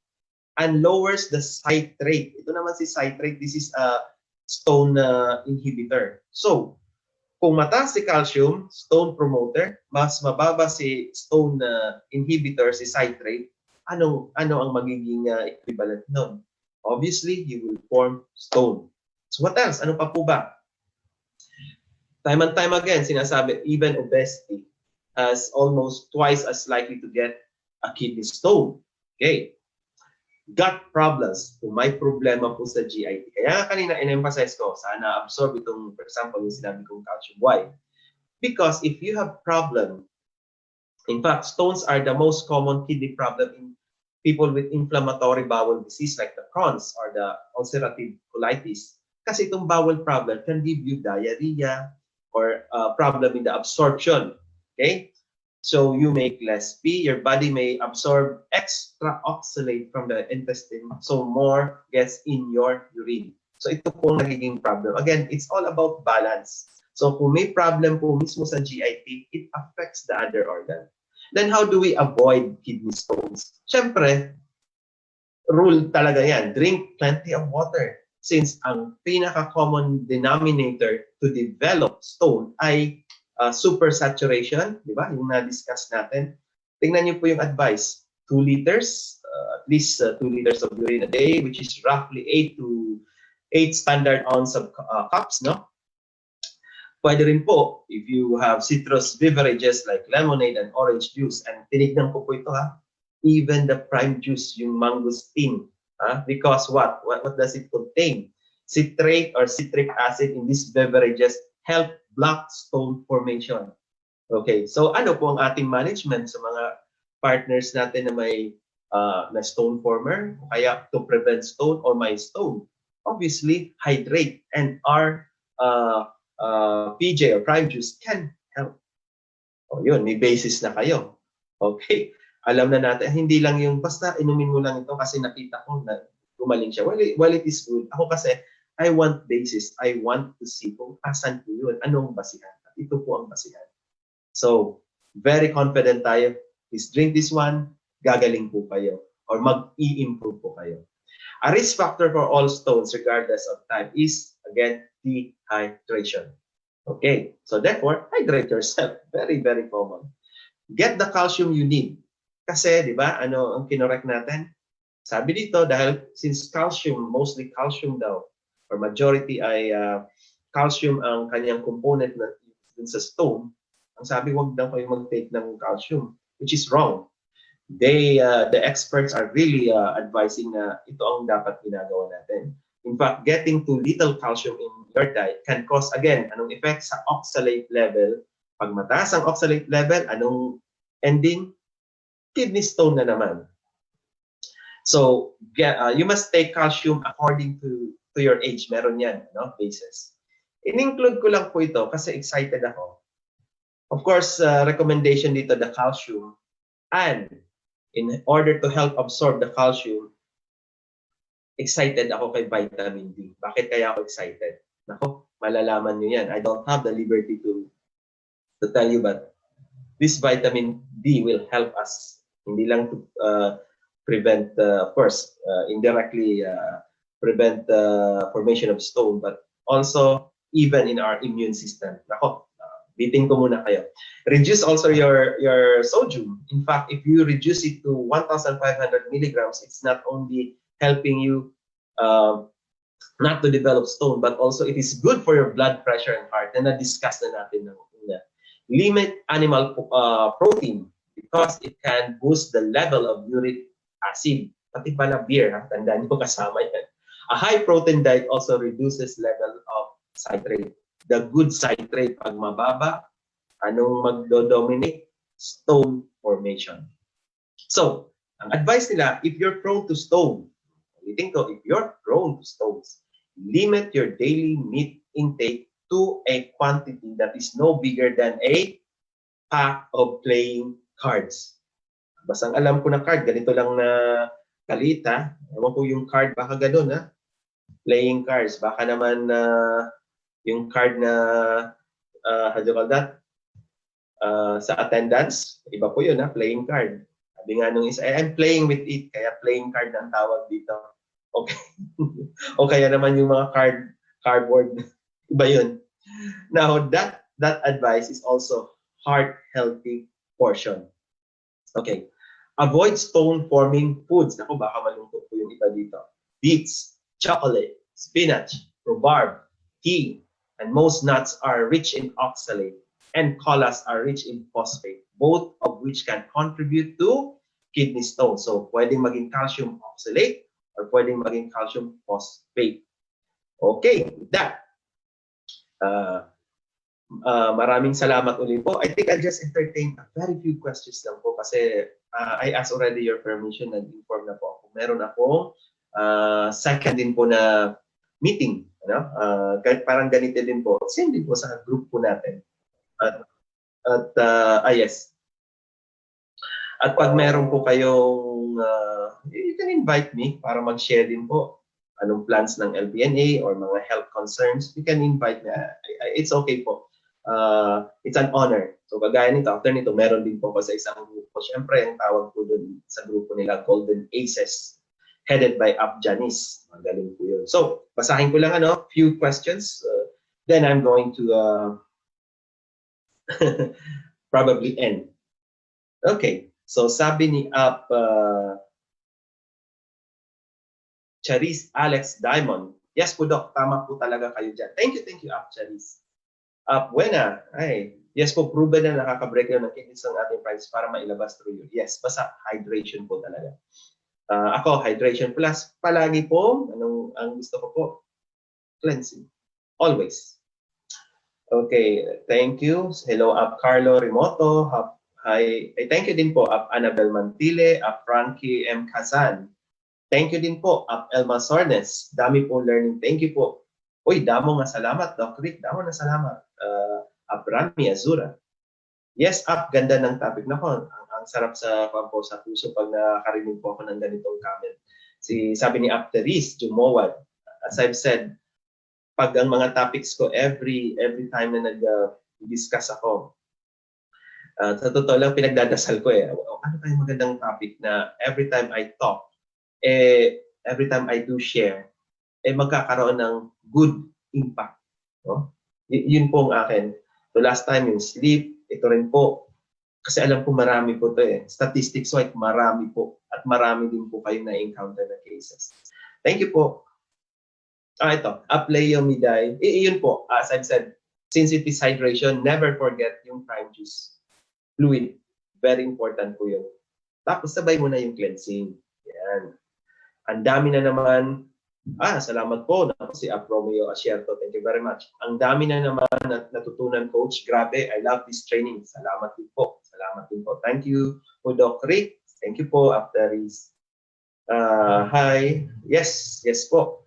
And lowers the citrate. Ito naman si citrate. This is a stone inhibitor. So, kung mataas si calcium, stone promoter, mas mababa si stone inhibitor, si citrate, ano ang magiging equivalent nun? obviously, you will form stone. So what else? Ano pa po ba? Time and time again, sinasabi, even obesity is almost twice as likely to get a kidney stone. Okay. Gut problems. Kung may problema po sa GIT. Kaya kanina in-emphasize ko, sana absorb itong, for example, yung sinabi kong calcium. Why? Because if you have problem, in fact, stones are the most common kidney problem in people with inflammatory bowel disease like the Crohn's or the ulcerative colitis. Kasi itong bowel problem can give you diarrhea or problem in the absorption. Okay? So you make less pee, your body may absorb extra oxalate from the intestine, so more gets in your urine. So ito po ang nagiging problem. Again, it's all about balance. So kung may problem po mismo sa GIT, it affects the other organ. Then how do we avoid kidney stones? Siyempre, rule talaga yan, drink plenty of water. Since ang pinaka-common denominator to develop stone ay supersaturation, di ba? Yung na-discuss natin. Tingnan niyo po yung advice. 2 liters, at least 2 liters of urine a day, which is roughly 8 standard ounce of cups, no? Pwede rin po, if you have citrus beverages like lemonade and orange juice, and tinignan ko po ito ha, even the prime juice, yung mangosteen, because what does it contain? Citrate or citric acid in these beverages help block stone formation. Okay, so ano po ang ating management sa mga partners natin na may na stone former, kaya to prevent stone or my stone? Obviously, hydrate, and our PJ or prime juice can help. O yun, may basis na kayo. Okay, alam na natin, hindi lang yung basta inumin mo lang ito kasi nakita ko na gumaling siya. Well, it is good. Ako kasi, I want basis. I want to see kung asan po yun. Anong basihan? At ito po ang basihan. So, very confident tayo. Please drink this one. Gagaling po kayo. Or mag-i-improve po kayo. A risk factor for all stones, regardless of type, is, again, dehydration. Okay, so therefore, hydrate yourself. Very, very common. Get the calcium you need. Kasi, di ba, ano ang kinorek natin? Sabi dito, dahil since calcium, mostly calcium daw, or majority ay calcium ang kanyang component na dun sa stone, ang sabi, wag daw kayo mag-take ng calcium, which is wrong. The experts are really advising na ito ang dapat ginagawa natin. In fact, getting too little calcium in your diet can cause, again, anong effect sa oxalate level. Pag mataas ang oxalate level, anong ending? Kidney stone na naman. So, you must take calcium according to your age. Meron yan, no? Basis. In-include ko lang po ito kasi excited ako. Of course, recommendation dito, the calcium. And in order to help absorb the calcium, excited ako kay vitamin D. Bakit kaya ako excited? Nako, malalaman nyo yan. I don't have the liberty to tell you, but this vitamin D will help us. Hindi lang to prevent, of course, indirectly prevent the formation of stone, but also even in our immune system. Nako, biting ko muna kayo. Reduce also your sodium. In fact, if you reduce it to 1,500 milligrams, it's not only helping you not to develop stone, but also it is good for your blood pressure and heart. And na-discuss na natin na limit animal protein because it can boost the level of uric acid. Pati pala beer, ha? Tandaan niyo kasama yan. A high protein diet also reduces level of citrate. The good citrate, pag mababa, anong magdo-dominate? Stone formation. So, ang advice nila, if you're prone to stone, ulitin ko, if you're prone to stones, limit your daily meat intake to a quantity that is no bigger than a pack of playing cards. Basta ang alam ko na card, ganito lang na kalita. Ewan ko yung card, baka ganun, ha? Playing cards. Baka naman yung card na, how do you call that? Sa attendance, iba po yun, ha? Playing card. Sabi nga nung isa, I'm playing with it, kaya playing card ang tawag dito. Okay. O kaya naman yung mga cardboard, iba yun. Now, that advice is also heart-healthy portion. Okay. Avoid stone-forming foods. Naku, baka malungkot po yung iba dito. beets, chocolate, spinach, rhubarb, tea, and most nuts are rich in oxalate, and colas are rich in phosphate, both of which can contribute to kidney stone. So, pwedeng maging calcium oxalate or pwedeng maging calcium phosphate. Okay, with that, maraming salamat ulit po. I think I'll just entertain a very few questions lang po kasi I asked already your permission, nag-inform na po ako. Meron akong second din po na meeting. Ano? Parang ganito din po. Same din po sa group po natin. Yes. At pag meron po kayong, you can invite me para mag-share din po anong plans ng LBNA or mga health concerns. You can invite me. It's okay po. It's an honor. So, kagaya nito, after nito, meron din po ako sa isang grupo. Siyempre, ang tawag po dun sa grupo nila, Golden Aces, headed by Janice. Magaling po yun. So, basahin ko lang few questions. Then I'm going to probably end. Okay. So, sabi ni Charis Alex Diamond. Yes po, Doc. Tama po talaga kayo dyan. Thank you, Charis. Buena. Ay, yes po, proven na nakaka-break yun ng kidneys ng ating prices para mailabas through yun. Yes, basta hydration po talaga. Ako, hydration plus. Palagi po, ang gusto ko po? Cleansing. Always. Okay, thank you. Hello, Carlo Remoto. Hi. Thank you din po, Annabel Mantile, Frankie M. Kazan. Thank you din po, Elma Sornes. Dami pong learning. Thank you po. Uy, damo nga salamat, Doc Rick. Damo na salamat. Rami Azura. Yes, ganda ng topic na po. Ang sarap sa puso pag nakarinig po ako ng ganitong comment. Sabi ni Teres Jumowad, as I've said, pag ang mga topics ko every time na nag-discuss ako, sa totoo lang pinagdadasal ko ano tayong magandang topic na every time I talk, every time I do share, magkakaroon ng good impact. No? Yun po ang akin. So last time yung sleep, ito rin po. Kasi alam ko marami po to Statistics wise, marami po. At marami din po kayong na-encounter na cases. Thank you po. Ito. Apleomidae. Yun po. As I've said, since it is hydration, never forget yung prime juice. Fluid. Very important po yun. Tapos sabay mo na yung cleansing. Yan. Ang dami na naman. Salamat po. Si Romeo Asierto. Thank you very much. Ang dami na naman natutunan, Coach. Grabe. I love this training. Salamat din po. Thank you po, Doc Rick. Thank you po, Teres. Hi. Yes po.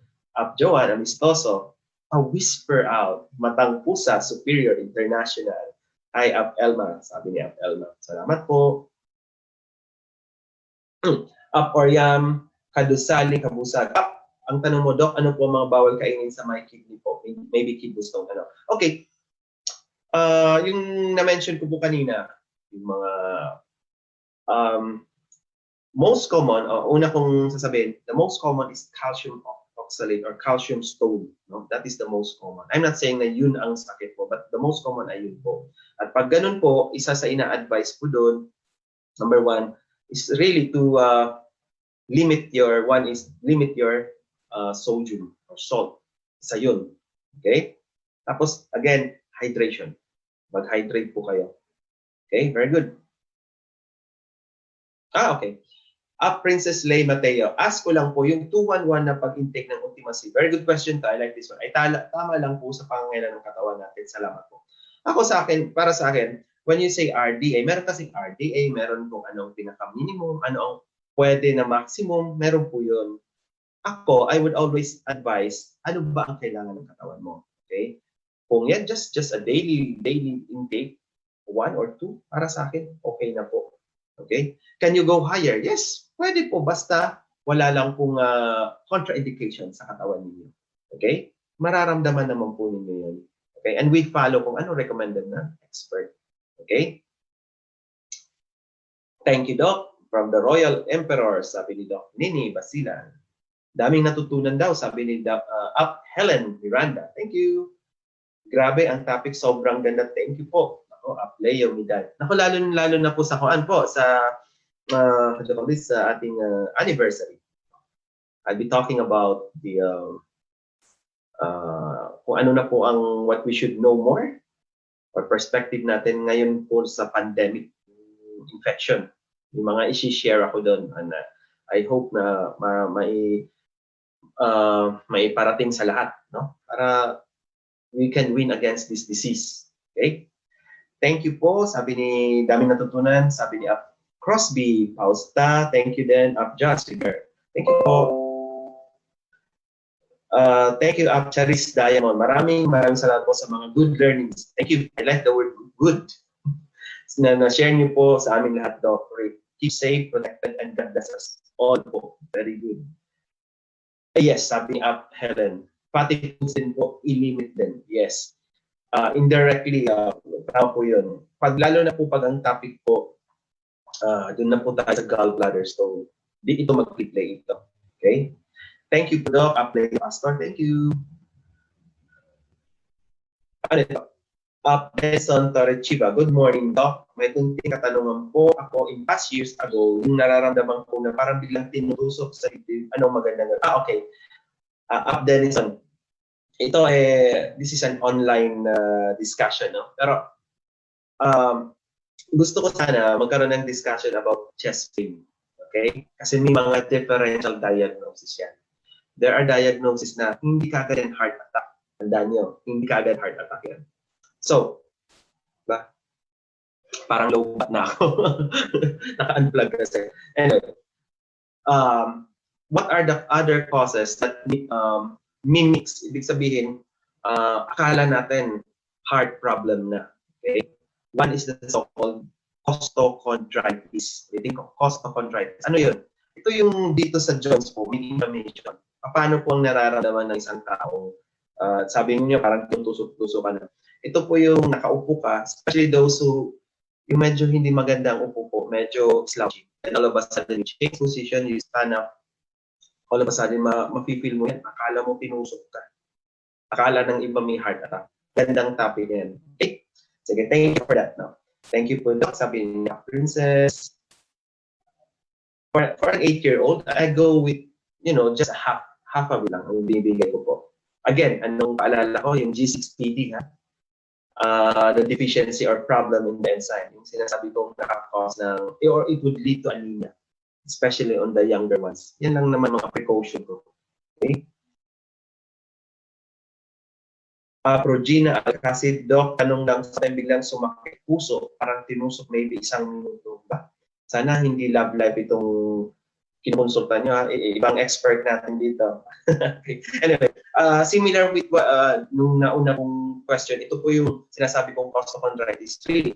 Joan Amistoso. A whisper out. Matang Pusa Superior International. Hi, Elma. Sabi ni Elma. Salamat po. Oryam Kadusali Kabusag. Ang tanong mo, Doc, ano po mga bawal kainin sa my kidney po? Maybe kidney stone. Okay. Yung na-mention ko po kanina, yung mga most common, una kong sasabihin, the most common is calcium oxalate or calcium stone. No? That is the most common. I'm not saying na yun ang sakit po, but the most common ay yun po. At pag ganun po, isa sa ina-advise po doon, number one, is really to limit your sodium or salt. Isa yun. Okay? Tapos, again, hydration. Mag-hydrate po kayo. Okay? Very good. Okay. Princess Lay Mateo. Ask ko lang po, yung 211 na pag-intake ng Ultimacy. Very good question to. I like this one. Ay tama lang po sa pangangailan ng katawan natin. Salamat po. Para sa akin, when you say RDA, meron kasing RDA, meron kung anong pinaka-minimum, ano ang pwede na maximum, meron po yun. Ako, I would always advise, ano ba ang kailangan ng katawan mo? Okay? Kung yan, just a daily intake, 1 or 2, para sa akin, okay na po. Okay? Can you go higher? Yes, pwede po. Basta wala lang pong contraindication sa katawan ninyo. Okay? Mararamdaman naman po ninyo yun. Okay? And we follow kung ano recommended na expert. Okay? Thank you, Doc. From the Royal Emperor, sabi ni Doc Nini Basilan. Daming natutunan daw, sabi ni Helen Miranda. Thank you. Grabe, ang topic sobrang ganda. Thank you po. Leo Midal. Lalo na po sa sa ating anniversary. I'll be talking about the kung ano na po ang what we should know more or perspective natin ngayon po sa pandemic infection. Yung mga isi-share ako doon and I hope na may parating sa lahat, no? Para we can win against this disease. Okay? Thank you po. Sabi ni dami natutunan. Sabi ni Crosby Pausta. Thank you din. Just thank you po. Thank you, Charis Diamond. Maraming salamat po sa mga good learnings. Thank you. I like the word good. Na-share niyo po sa aming lahat, Doc. Keep safe, protected, and God bless us all po. Very good. Yes, sabi ni Helen. Pati foods din po, i-limit din. Yes. Indirectly, tama po yun. Lalo na po pag ang topic po, doon na po tayo sa gallbladder stone. Di ito mag-play ito. Okay? Thank you, Doc. Play Pastor. Thank you. Ano ito? Benson Torrechiva. Good morning, Doc. May kunting katanungan po ako in past years ago, yung nararamdaman ko na parang biglang tinutusok sa dibdib. Anong magandang okay. Denison. Ito this is an online discussion, no? Pero gusto ko sana magkaroon ng discussion about chest pain. Okay? Kasi may mga differential diagnosis yan. There are diagnoses na hindi kagad yung heart attack. Tandaan nyo, hindi kagad heart attack yan. So, ba? Parang low bat na ako. Naka-unplug kasi. Anyway, what are the other causes that mimics? Ibig sabihin, akala natin heart problem na. Okay? One is the so-called costochondritis. We think of costochondritis. Ano yun? Ito yung dito sa joints po, may inflammation. Paano po ang nararamdaman ng isang tao? Sabi niyo parang tutusok-tusok ka na. Ito po yung nakaupo ka, especially those who yung medyo hindi maganda ang upo po, medyo slouchy. And all of a sudden, you change position, you stand up, all of a sudden, ma-feel mo yan. Akala mo pinusok ka. Akala ng iba may heart attack. Gandang topic yan. Okay? Sige, thank you for that now. Thank you po, Doc. Sabi niya, Princess. For an 8-year-old, I go with, just half of it lang ang bibigay ko po. Again, anong paalala ko, yung G6PD, ha? The deficiency or problem in the enzyme. Yung sinasabi kong nakakause ng, or it would lead to anemia, especially on the younger ones. Yan lang naman mga precaution ko. Okay? Progina Alcacid, Doc, tanong lang sa time biglang sumakit puso, parang tinusok maybe 1 minuto ba? Sana hindi love life itong kinukonsulta nyo. Ibang expert natin dito. Okay. Anyway, similar with nung nauna kong question, ito po yung sinasabi kong costochondritis. Really,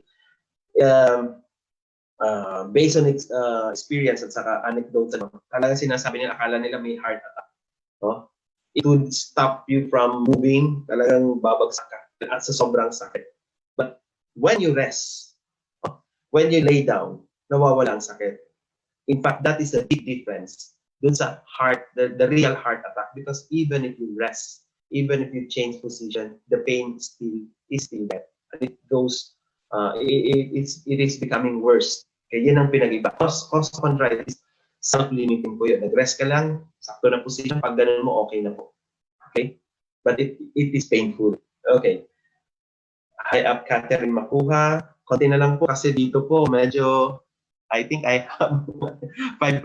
based on experience at saka anecdotes, talagang sinasabi nila, akala nila may heart attack. No? It would stop you from moving, talagang babagsak ka at sa sobrang sakit. But when you rest, when you lay down, nawawala ang sakit. In fact, that is a big difference dun sa heart, the real heart attack. Because even if you rest, even if you change position, the pain is still there. And it goes, it is becoming worse. Kaya yan ang pinag-iba. Costochondritis, self-limiting po yun. Nag-rest ka lang, sakto na position, pag ganun mo, okay na po. Okay? But it is painful. Okay. Hi up, Catherine Makuha. Konti na lang po kasi dito po, medyo, I think I have 5%.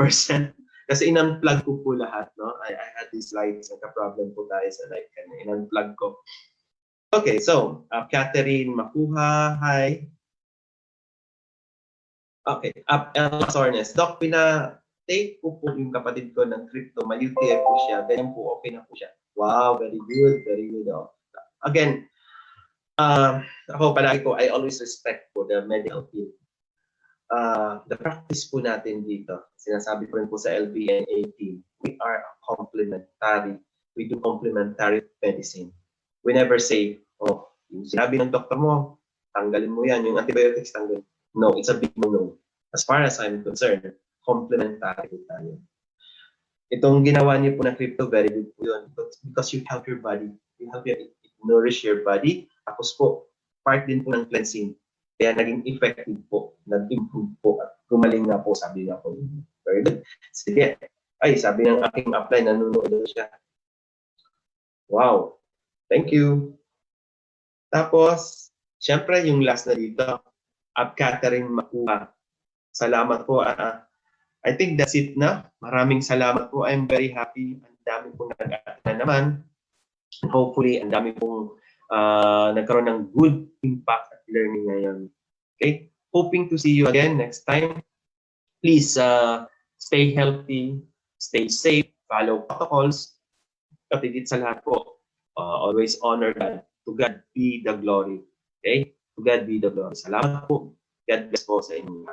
Kasi in-unplug ko po lahat, no? I had these lights, nagka-problem po tayo sa light, kaya in-unplug ko. Okay, so, Catherine Makuha, hi. Okay, Sornes. Doc, take ko po yung kapatid ko ng crypto, may UTI po siya, ganyan po, okay na po siya. Wow, very good, very good. Oh. Again, ako palagi ko, I always respect po the medical field. The practice po natin dito, sinasabi ko rin po sa LVNA team, we are complementary. We do complementary medicine. We never say, oh, yung sinabi ng doktor mo, tanggalin mo yan, yung antibiotics, tanggalin. No, it's a big no-no. As far as I'm concerned, complementary po tayo. Itong ginawa niyo po na crypto, very good po yun. Because you help your body. You help it nourish your body. Tapos po, part din po ng cleansing. Kaya naging effective po, nag-improve po, at gumaling nga po, sabi nga po. Very good. Sige. Ay, sabi ng aking apply, nanonood daw siya. Wow. Thank you. Tapos, syempre yung last na dito, Ab Catherine Makua. Salamat po. I think that's it na. Maraming salamat po. I'm very happy. Ang dami pong nag-attend na naman. And hopefully, ang dami pong nagkaroon ng good impact at learning ngayon. Okay? Hoping to see you again next time. Please stay healthy, stay safe, follow protocols. At higit sa lahat po, always honor God. To God be the glory. Okay? To God be the glory. Salamat po. God bless po sa inyo.